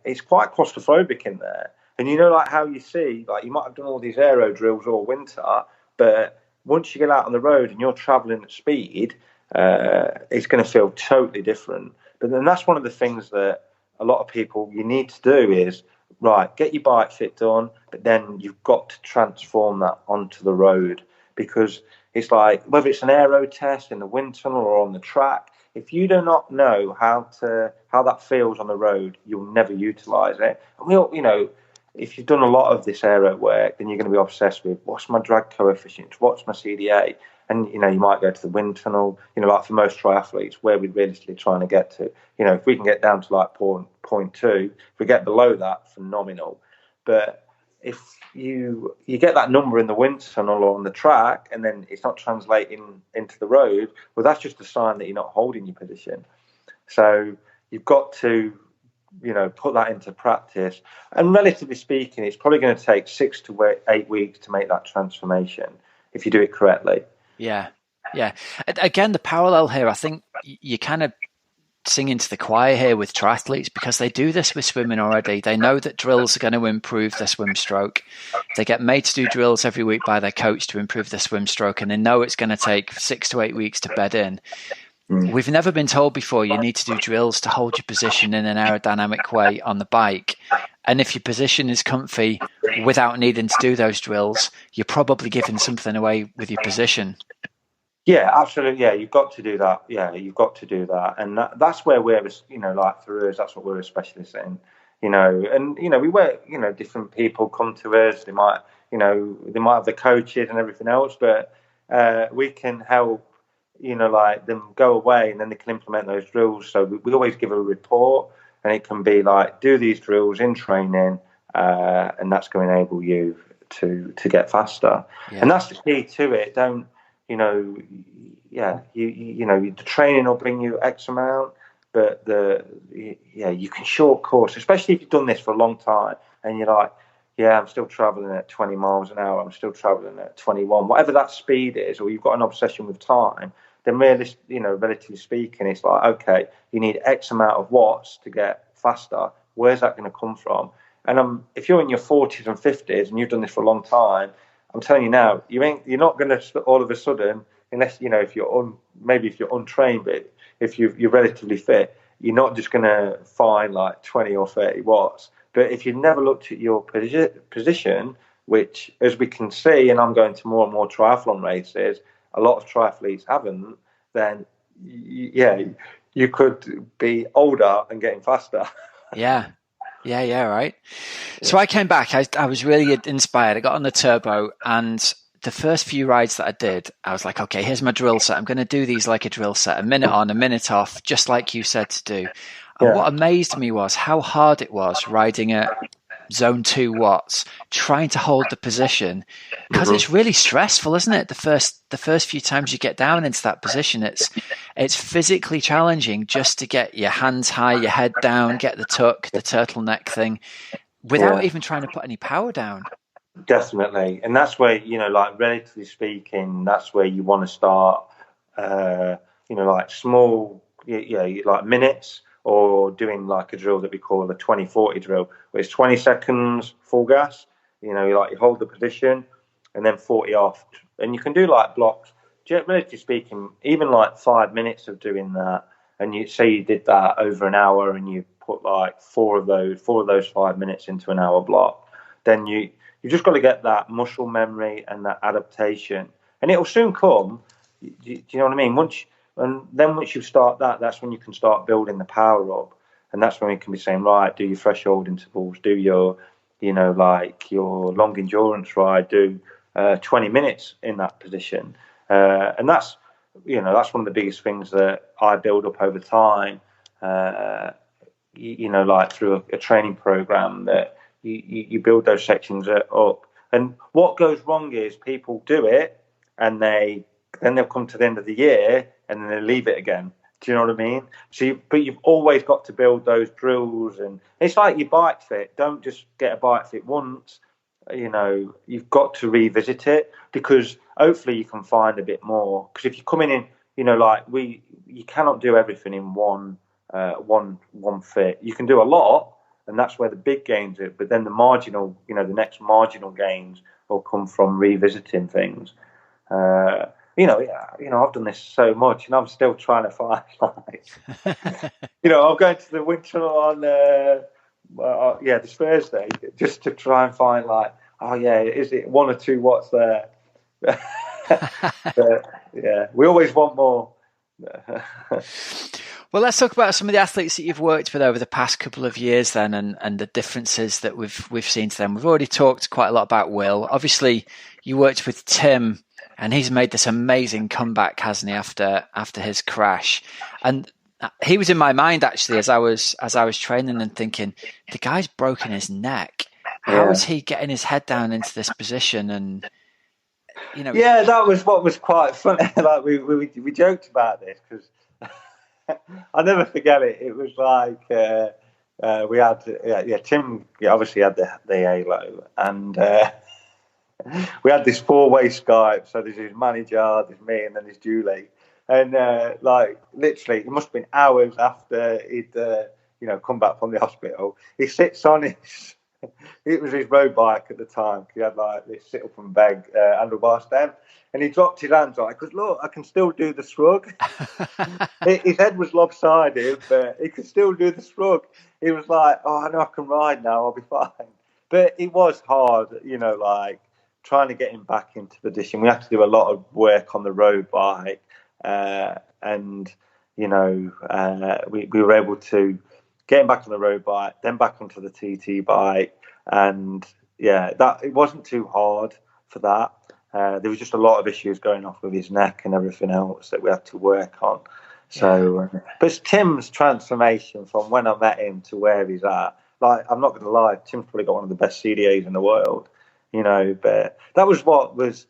[SPEAKER 2] it's quite claustrophobic in there. And like how you see, like you might have done all these aero drills all winter, but once you get out on the road and you're traveling at speed, it's going to feel totally different. But then that's one of the things that a lot of people, you need to do is, right, get your bike fit done, but then you've got to transform that onto the road, because it's like, whether it's an aero test in the wind tunnel or on the track, if you do not know how that feels on the road, you'll never utilize it. And we all, if you've done a lot of this aero work, then you're going to be obsessed with what's my drag coefficient, what's my CDA, and you might go to the wind tunnel. Like for most triathletes, where we're realistically trying to get to. If we can get down to like 0.2, if we get below that, phenomenal. But if you get that number in the wind tunnel or on the track, and then it's not translating into the road, well, that's just a sign that you're not holding your position. So you've got to put that into practice. And relatively speaking, it's probably going to take 6 to 8 weeks to make that transformation if you do it correctly.
[SPEAKER 1] Yeah. Again, the parallel here, I think you kind of singing to the choir here with triathletes, because they do this with swimming already. They know that drills are going to improve their swim stroke. They get made to do drills every week by their coach to improve their swim stroke, and they know it's going to take 6 to 8 weeks to bed in. We've never been told before you need to do drills to hold your position in an aerodynamic way on the bike. And if your position is comfy without needing to do those drills, you're probably giving something away with your position.
[SPEAKER 2] Yeah, absolutely. Yeah, you've got to do that. Yeah, you've got to do that. And that's where we're, like for us, that's what we're a specialist in, and, we work, different people come to us. They might have the coaches and everything else, but we can help, like them go away and then they can implement those drills. So we always give a report, and it can be like, do these drills in training, and that's going to enable you to get faster. Yeah. And that's the key to it. Don't, the training will bring you X amount, but you can short course, especially if you've done this for a long time and you're like, I'm still traveling at 20 miles an hour, I'm still traveling at 21, whatever that speed is, or you've got an obsession with time, then relatively speaking, it's like, okay, you need X amount of watts to get faster. Where's that going to come from? And if you're in your 40s and 50s and you've done this for a long time, I'm telling you now, you're not going to all of a sudden, unless if you're untrained, but if you're relatively fit, you're not just going to find like 20 or 30 watts. But if you've never looked at your position, which, as we can see, and I'm going to more and more triathlon races, a lot of triathletes haven't, then you could be older and getting faster.
[SPEAKER 1] Yeah, right. So I came back, I was really inspired. I got on the turbo, and the first few rides that I did, I was like, okay, here's my drill set. I'm going to do these like a drill set, a minute on, a minute off, just like you said to do. And what amazed me was how hard it was riding at zone 2 watts, trying to hold the position, because it's really stressful, isn't it? The first few times you get down into that position, it's physically challenging just to get your hands high, your head down, get the tuck, the turtleneck thing, without even trying to put any power down.
[SPEAKER 2] Definitely. And that's where, like, relatively speaking, that's where you want to start, like small, like minutes, or doing like a drill that we call a 20-40 drill, where it's 20 seconds full gas, you hold the position and then 40 off. And you can do like blocks, relatively speaking, even like 5 minutes of doing that. And you say you did that over an hour and you put like four of those 5 minutes into an hour block, then you've just got to get that muscle memory and that adaptation, and it'll soon come. Do you know what I mean? Once you start that, that's when you can start building the power up, and that's when we can be saying, right, do your threshold intervals, do your, like your long endurance ride, do 20 minutes in that position, and that's one of the biggest things that I build up over time. Like through a training program, that you build those sections up. And what goes wrong is people do it and then they'll come to the end of the year and then they leave it again. Do you know what I mean? But you've always got to build those drills, and it's like your bike fit. Don't just get a bike fit once. You've got to revisit it, because hopefully you can find a bit more. Because if you're coming in, you cannot do everything in one fit. You can do a lot, and that's where the big gains are. But then the marginal, the next marginal gains will come from revisiting things. I've done this so much, and I'm still trying to find, like, I'm going to the winter on, this Thursday, just to try and find, like, is it 1 or 2 watts there? But, we always want more.
[SPEAKER 1] Well, let's talk about some of the athletes that you've worked with over the past couple of years then, and the differences that we've seen to them. We've already talked quite a lot about Will. Obviously, you worked with Tim, and he's made this amazing comeback, hasn't he, after his crash? And he was in my mind, actually, as I was training and thinking, the guy's broken his neck. How is he getting his head down into this position? And
[SPEAKER 2] that was what was quite funny. Like we joked about this, because I'll never forget it. It was like we had Tim obviously had the Aero, and we had this 4-way Skype. So there's his manager, there's me, and then there's Julie. And literally, it must have been hours after he'd come back from the hospital. He sits on his. It was his road bike at the time. He had like this sit up and beg handlebar stem, and he dropped his hands on it because, look, I can still do the shrug. His head was lopsided, but he could still do the shrug. He was like, "Oh, I know I can ride now. I'll be fine." But it was hard, like trying to get him back into position. We had to do a lot of work on the road bike, and we were able to get him back on the road bike, then back onto the TT bike, and that it wasn't too hard for that. There was just a lot of issues going off with his neck and everything else that we had to work on. So, but it's Tim's transformation from when I met him to where he's at. Like, I'm not going to lie, Tim's probably got one of the best CDAs in the world, But that was what was,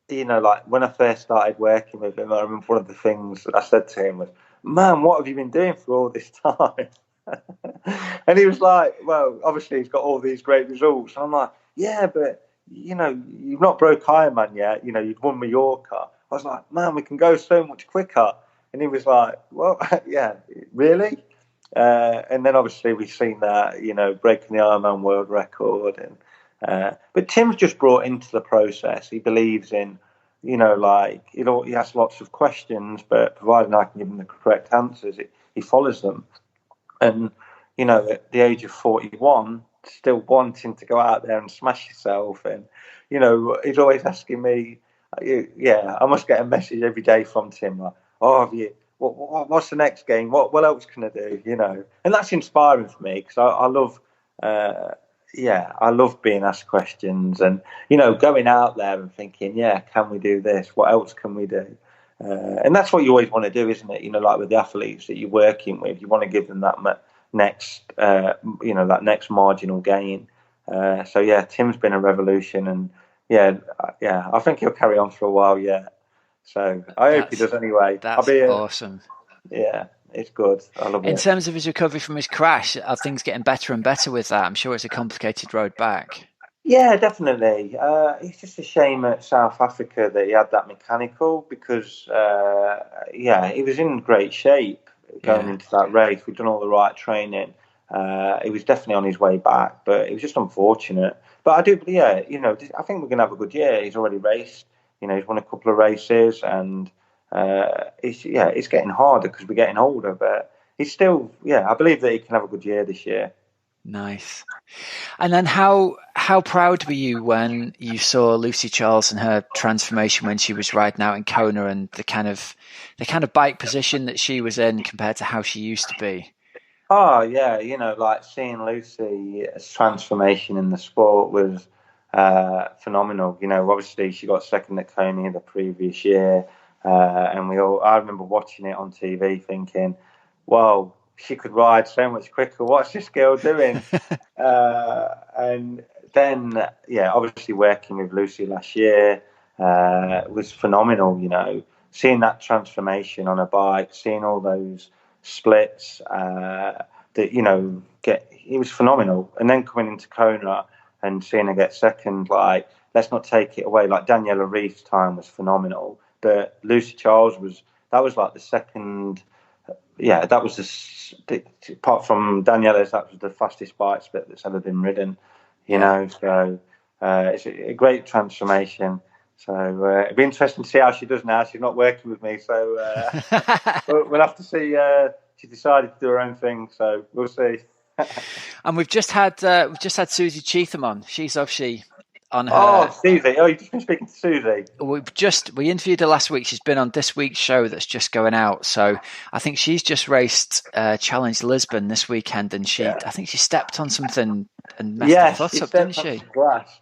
[SPEAKER 2] like when I first started working with him. I remember one of the things that I said to him was, "Man, what have you been doing for all this time?" And he was like, well, obviously he's got all these great results. And I'm like, yeah, but you've not broke Ironman yet. You've won Mallorca. I was like, man, we can go so much quicker. And he was like, well, yeah, really? And then obviously we've seen that, breaking the Ironman world record. And but Tim's just brought into the process. He believes in, he asks lots of questions, but providing I can give him the correct answers, he follows them. And, at the age of 41, still wanting to go out there and smash yourself. And, he's always asking me, I must get a message every day from Tim, like, oh, what's the next game? What else can I do? And that's inspiring for me, because I love, I love being asked questions and, going out there and thinking, can we do this? What else can we do? And that's what you always want to do, isn't it? Like with the athletes that you're working with, you want to give them that next, that next marginal gain. So yeah, Tim's been a revolution, and I think he'll carry on for a while yet. So I hope he does anyway.
[SPEAKER 1] That's awesome.
[SPEAKER 2] Yeah, it's good. I love it.
[SPEAKER 1] In terms of his recovery from his crash, are things getting better and better with that? I'm sure it's a complicated road back.
[SPEAKER 2] Yeah, definitely. It's just a shame at South Africa that he had that mechanical because, he was in great shape going into that race. We'd done all the right training. He was definitely on his way back, but it was just unfortunate. But I think we're going to have a good year. He's already raced. He's won a couple of races, and it's getting harder because we're getting older. But he's still, I believe that he can have a good year this year.
[SPEAKER 1] Nice. And then how proud were you when you saw Lucy Charles and her transformation when she was riding out in Kona, and the kind of bike position that she was in compared to how she used to be?
[SPEAKER 2] Oh yeah, like seeing Lucy's transformation in the sport was phenomenal. Obviously she got second at Kona the previous year, and I remember watching it on TV thinking, wow, she could ride so much quicker. What's this girl doing? And then, obviously working with Lucy last year was phenomenal. Seeing that transformation on a bike, seeing all those splits, it was phenomenal. And then coming into Kona and seeing her get second, like, let's not take it away. Like Daniela Reef's time was phenomenal, but Lucy Charles that was like the second. Yeah, that was apart from Daniela's, that was the fastest bike split that's ever been ridden. So it's a great transformation. So it'd be interesting to see how she does now. She's not working with me, so we'll have to see. She decided to do her own thing, so we'll see.
[SPEAKER 1] And we've just had Susie Cheetham on. She's obviously on her.
[SPEAKER 2] Oh, Susie! Oh, you've just been speaking to Susie.
[SPEAKER 1] We interviewed her last week. She's been on this week's show that's just going out. So I think she's just raced Challenge Lisbon this weekend, and I think she stepped on something and messed her foot up, didn't she?
[SPEAKER 2] Glass.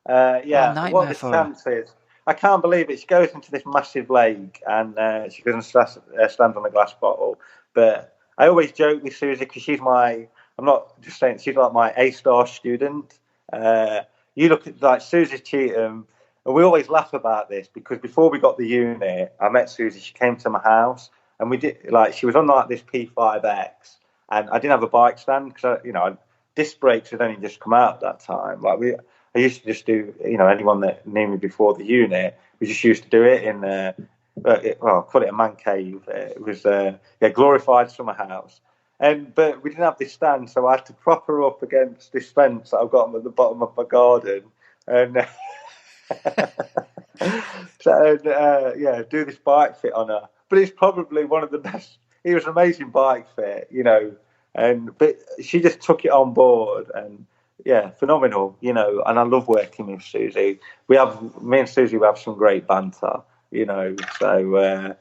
[SPEAKER 2] What the chances? I can't believe it. She goes into this massive lake and she doesn't stand on a glass bottle. But I always joke with Susie because I'm not just saying, she's like my A-star student. You look at like Susie Cheetham, and we always laugh about this because before we got the unit, I met Susie. She came to my house, and we did she was on like this P5X, and I didn't have a bike stand because disc brakes had only just come out at that time. I used to just do anyone that knew me before the unit, we just used to do it in I call it a man cave. It was glorified summer house. But we didn't have this stand, so I had to prop her up against this fence that I've got at the bottom of my garden, and do this bike fit on her. But it's probably one of the best. It was an amazing bike fit, but she just took it on board, and phenomenal, and I love working with Susie. Me and Susie, we have some great banter, so.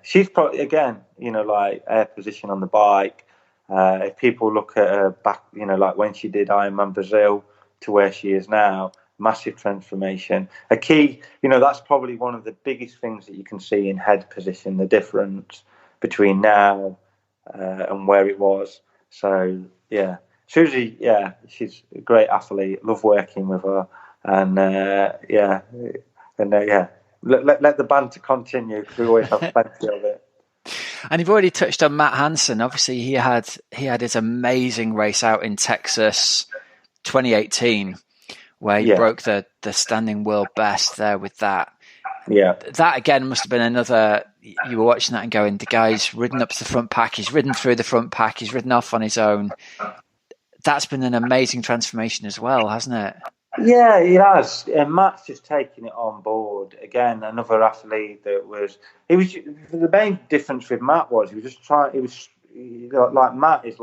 [SPEAKER 2] She's probably, again, like her position on the bike. If people look at her back, like when she did Ironman Brazil to where she is now, massive transformation. A key, that's probably one of the biggest things that you can see in head position, the difference between now and where it was. So, Susie, she's a great athlete. Love working with her. And, Let the banter continue because we always have plenty of it.
[SPEAKER 1] And you've already touched on Matt Hanson. Obviously, he had his amazing race out in Texas 2018 where he broke the standing world best there with that.
[SPEAKER 2] Yeah.
[SPEAKER 1] That, again, must have been another... You were watching that and going, the guy's ridden up to the front pack, he's ridden through the front pack, he's ridden off on his own. That's been an amazing transformation as well, hasn't it?
[SPEAKER 2] Yeah, it has. And Matt's just taking it on board. Again, another athlete the main difference with Matt was like Matt is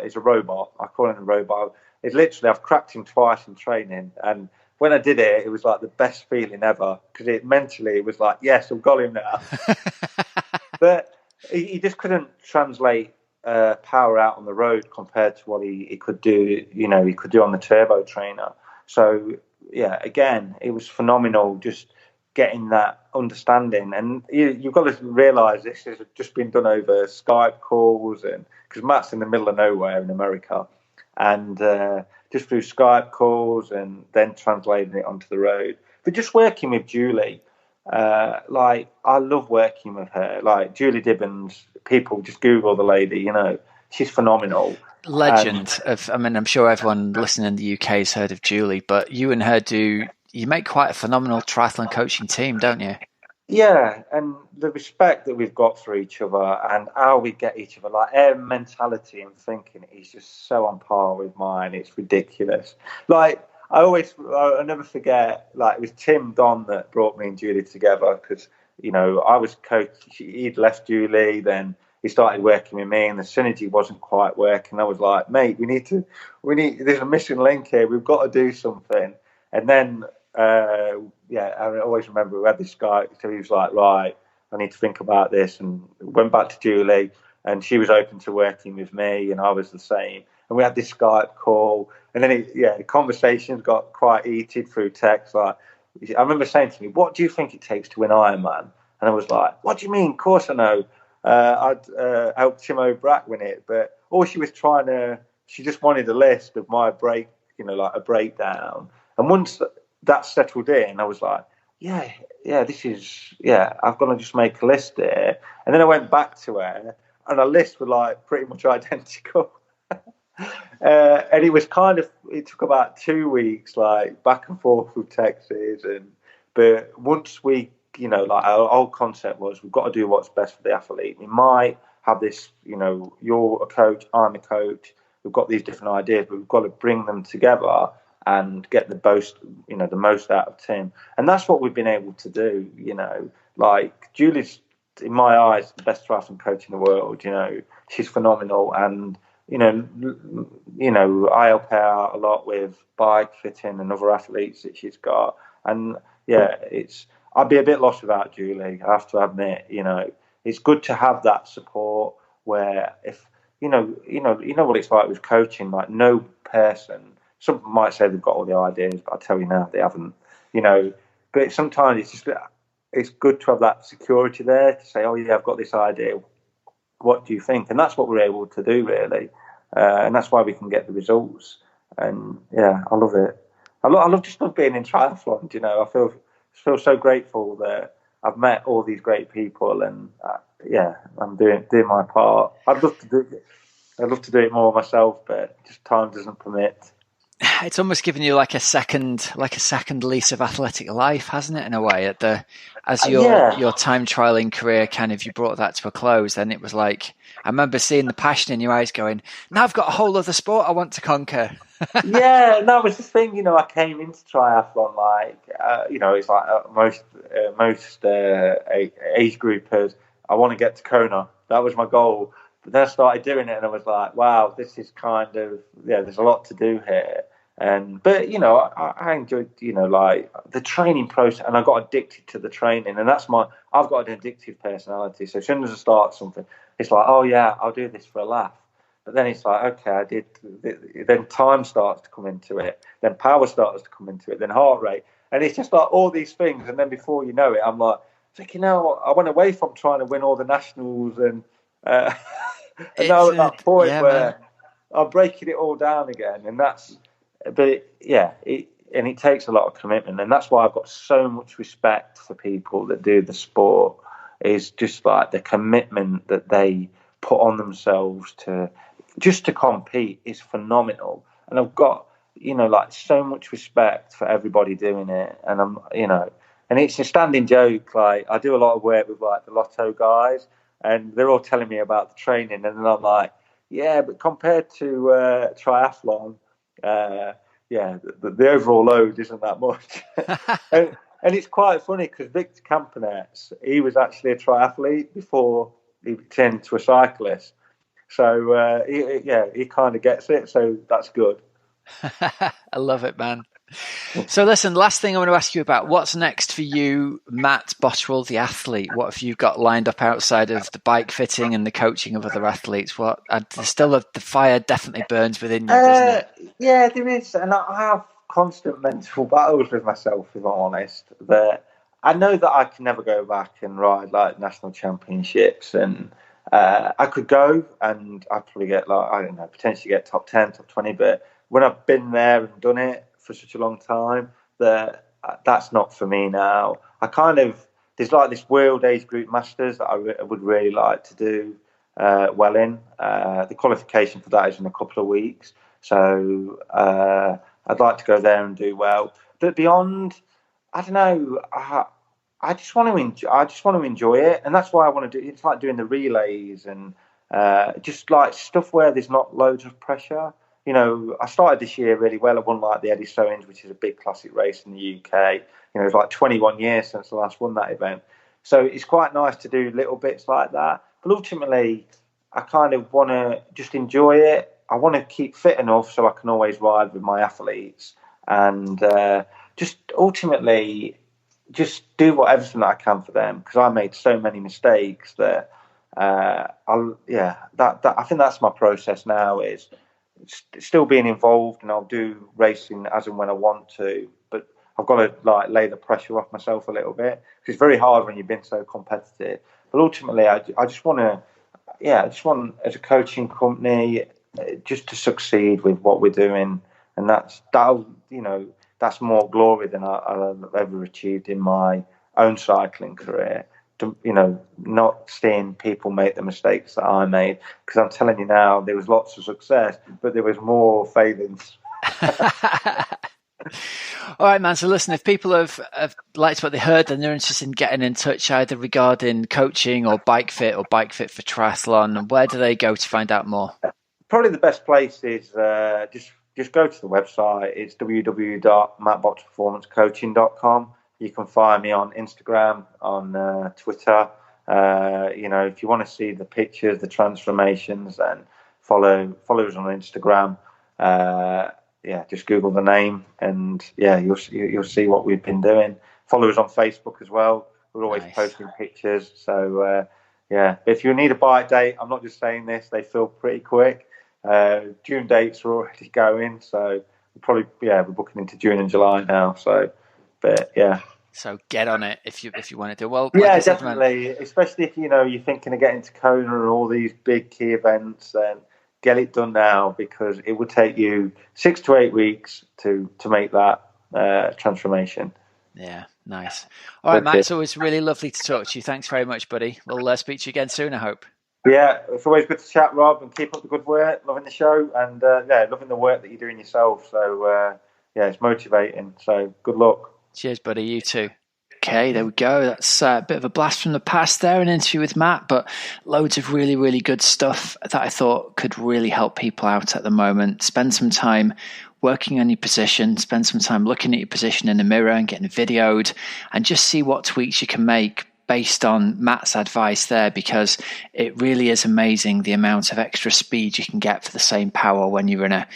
[SPEAKER 2] is a robot. I call him a robot. It's literally, I've cracked him twice in training. And when I did it, it was like the best feeling ever because mentally it was like, yes, I've got him now. But he just couldn't translate power out on the road compared to what he could do, he could do on the turbo trainer. So, again, it was phenomenal just getting that understanding. And you've got to realise this has just been done over Skype calls, and because Matt's in the middle of nowhere in America. and just through Skype calls and then translating it onto the road. But just working with Julie, like I love working with her. Like Julie Dibbons, people just Google the lady, she's phenomenal.
[SPEAKER 1] Legend of, I mean, I'm sure everyone listening in the UK has heard of Julie, but you and her you make quite a phenomenal triathlon coaching team, don't you?
[SPEAKER 2] Yeah, and the respect that we've got for each other and how we get each other, like her mentality and thinking is just so on par with mine. It's ridiculous. Like I never forget, like it was Tim Don that brought me and Julie together because, I was coach. He'd left Julie, then he started working with me and the synergy wasn't quite working. I was like, mate, there's a missing link here. We've got to do something. And then, I always remember we had this guy, so he was like, right, I need to think about this, and went back to Julie, and she was open to working with me, and I was the same. And we had this Skype call, and then the conversations got quite heated through text. Like, I remember saying to me, what do you think it takes to win Ironman? And I was like, what do you mean? Of course I know. I'd helped Timo Brack win it, but all she was she just wanted a list of my break, like a breakdown. And once that settled in, I was like, I've got to just make a list here. And then I went back to her, and our lists were like pretty much identical. And it took about 2 weeks, like back and forth with texts. But once we, like our whole concept was we've got to do what's best for the athlete. We might have this, you're a coach, I'm a coach. We've got these different ideas, but we've got to bring them together and get the most out of Tim. And that's what we've been able to do, Like Julie's, in my eyes, the best triathlon coach in the world, She's phenomenal. And, I help her out a lot with bike fitting and other athletes that she's got. And, I'd be a bit lost without Julie, I have to admit, It's good to have that support where if, you know what it's like with coaching, like no person, some might say they've got all the ideas, but I tell you now, they haven't, But sometimes it's good to have that security there to say, oh, yeah, I've got this idea. What do you think? And that's what we're able to do, really. And that's why we can get the results. And, yeah, I love it. I love being in triathlon, I feel so grateful that I've met all these great people and, I'm doing my part. I'd love to do it more myself, but just time doesn't permit.
[SPEAKER 1] It's almost given you like a second lease of athletic life, hasn't it? In a way, as your time trialing career you brought that to a close. Then it was like I remember seeing the passion in your eyes, going, "Now I've got a whole other sport I want to conquer."
[SPEAKER 2] Yeah, no, it was the thing. I came into triathlon like, it's like most age groupers. I want to get to Kona. That was my goal. But then I started doing it, and I was like, "Wow, this is kind of there's a lot to do here." But I enjoyed like the training process, and I got addicted to the training, and I've got an addictive personality. So as soon as I start something, it's like, "Oh yeah, I'll do this for a laugh." But then it's like, okay, I did. Then time starts to come into it. Then power starts to come into it. Then heart rate, and it's just like all these things. And then before you know it, I'm like, thinking, I went away from trying to win all the nationals and. And now at that point where I'm breaking it all down again, and it takes a lot of commitment, and that's why I've got so much respect for people that do the sport. Is just like the commitment that they put on themselves to compete is phenomenal, and I've got like so much respect for everybody doing it, and I'm and it's a standing joke. Like I do a lot of work with like the Lotto guys. And they're all telling me about the training, and then I'm like, yeah, but compared to triathlon, the overall load isn't that much. and it's quite funny because Victor Campenaerts, he was actually a triathlete before he turned into a cyclist. So he kind of gets it. So that's good.
[SPEAKER 1] I love it, man. So listen, last thing I want to ask you about, what's next for you, Matt Bottrill, the athlete? What have you got lined up outside of the bike fitting and the coaching of other athletes? The fire definitely burns within you, doesn't it?
[SPEAKER 2] Yeah, there is. And I have constant mental battles with myself, if I'm honest, that I know that I can never go back and ride like national championships and I could go and I'd probably get potentially get top 10, top 20. But when I've been there and done it for such a long time, that's not for me now. There's like this World Age Group Masters that I would really like to do well in. The qualification for that is in a couple of weeks. So I'd like to go there and do well. But beyond, I don't know. I just want to enjoy it, and that's why I want to do. It's like doing the relays and just like stuff where there's not loads of pressure. You know, I started this year really well. I won like the Eddie Sowins, which is a big classic race in the UK. You know, it's like 21 years since I last won that event. So it's quite nice to do little bits like that. But ultimately, I kind of want to just enjoy it. I want to keep fit enough so I can always ride with my athletes and just ultimately just do everything that I can for them, because I made so many mistakes that I think that's my process now, is still being involved, and I'll do racing as and when I want to, but I've got to like lay the pressure off myself a little bit, because it's very hard when you've been so competitive. But ultimately, I just want as a coaching company just to succeed with what we're doing, and that's more glory than I've ever achieved in my own cycling career. To, not seeing people make the mistakes that I made, because I'm telling you now, there was lots of success, but there was more failings.
[SPEAKER 1] All right, man. So listen, if people have liked what they heard and they're interested in getting in touch either regarding coaching or bike fit for triathlon, where do they go to find out more?
[SPEAKER 2] Probably the best place is just go to the website. It's www.mattbottrillperformancecoaching.com. You can find me on Instagram, on Twitter. If you want to see the pictures, the transformations, then follow us on Instagram. Just Google the name, and you'll see what we've been doing. Follow us on Facebook as well. We're always posting pictures. So if you need a bike date, I'm not just saying this; they fill pretty quick. June dates are already going, so we're booking into June and July now. So. But
[SPEAKER 1] so get on it if you want to do well.
[SPEAKER 2] Yeah, definitely. Especially if you're thinking of getting to Kona or all these big key events, then get it done now, because it would take you 6 to 8 weeks to make that transformation.
[SPEAKER 1] Yeah, nice. All right, Matt. So it's really lovely to talk to you. Thanks very much, buddy. We'll speak to you again soon, I hope.
[SPEAKER 2] Yeah, it's always good to chat, Rob, and keep up the good work. Loving the show, and loving the work that you're doing yourself. So it's motivating. So good luck.
[SPEAKER 1] Cheers, buddy. You too. Okay, there we go. That's a bit of a blast from the past there, an interview with Matt, but loads of really, really good stuff that I thought could really help people out at the moment. Spend some time working on your position, spend some time looking at your position in the mirror and getting videoed, and just see what tweaks you can make based on Matt's advice there, because it really is amazing the amount of extra speed you can get for the same power when you're in a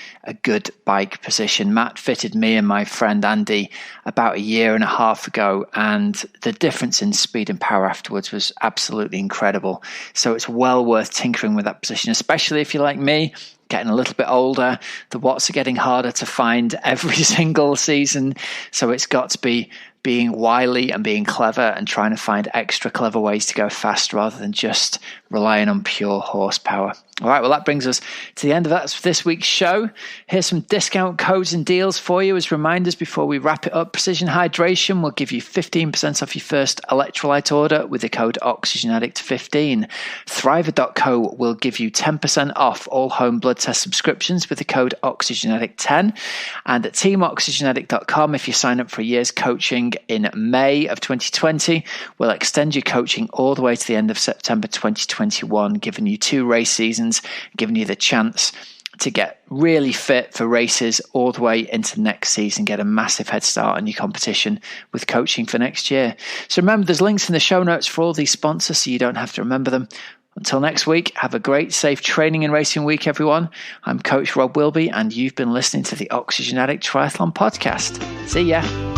[SPEAKER 1] good bike position. Matt fitted me and my friend Andy about 1.5 years ago, and the difference in speed and power afterwards was absolutely incredible. So it's well worth tinkering with that position, especially if you're like me, getting a little bit older. The watts are getting harder to find every single season, so it's got to be being wily and being clever and trying to find extra clever ways to go fast rather than just relying on pure horsepower. All right, well, that brings us to the end of this week's show. Here's some discount codes and deals for you as reminders before we wrap it up. Precision Hydration will give you 15% off your first electrolyte order with the code OxygenAddict15. Thriver.co will give you 10% off all home blood test subscriptions with the code OxygenAddict10. And at TeamOxygenAddict.com, if you sign up for a year's coaching in May of 2020, we'll extend your coaching all the way to the end of September 2021, giving you 2 race seasons, giving you the chance to get really fit for races all the way into next season, get a massive head start on your competition with coaching for next year. So remember, there's links in the show notes for all these sponsors so you don't have to remember them. Until next week, have a great, safe training and racing week, everyone. I'm Coach Rob Wilby, and you've been listening to the Oxygen Addict Triathlon Podcast. See ya.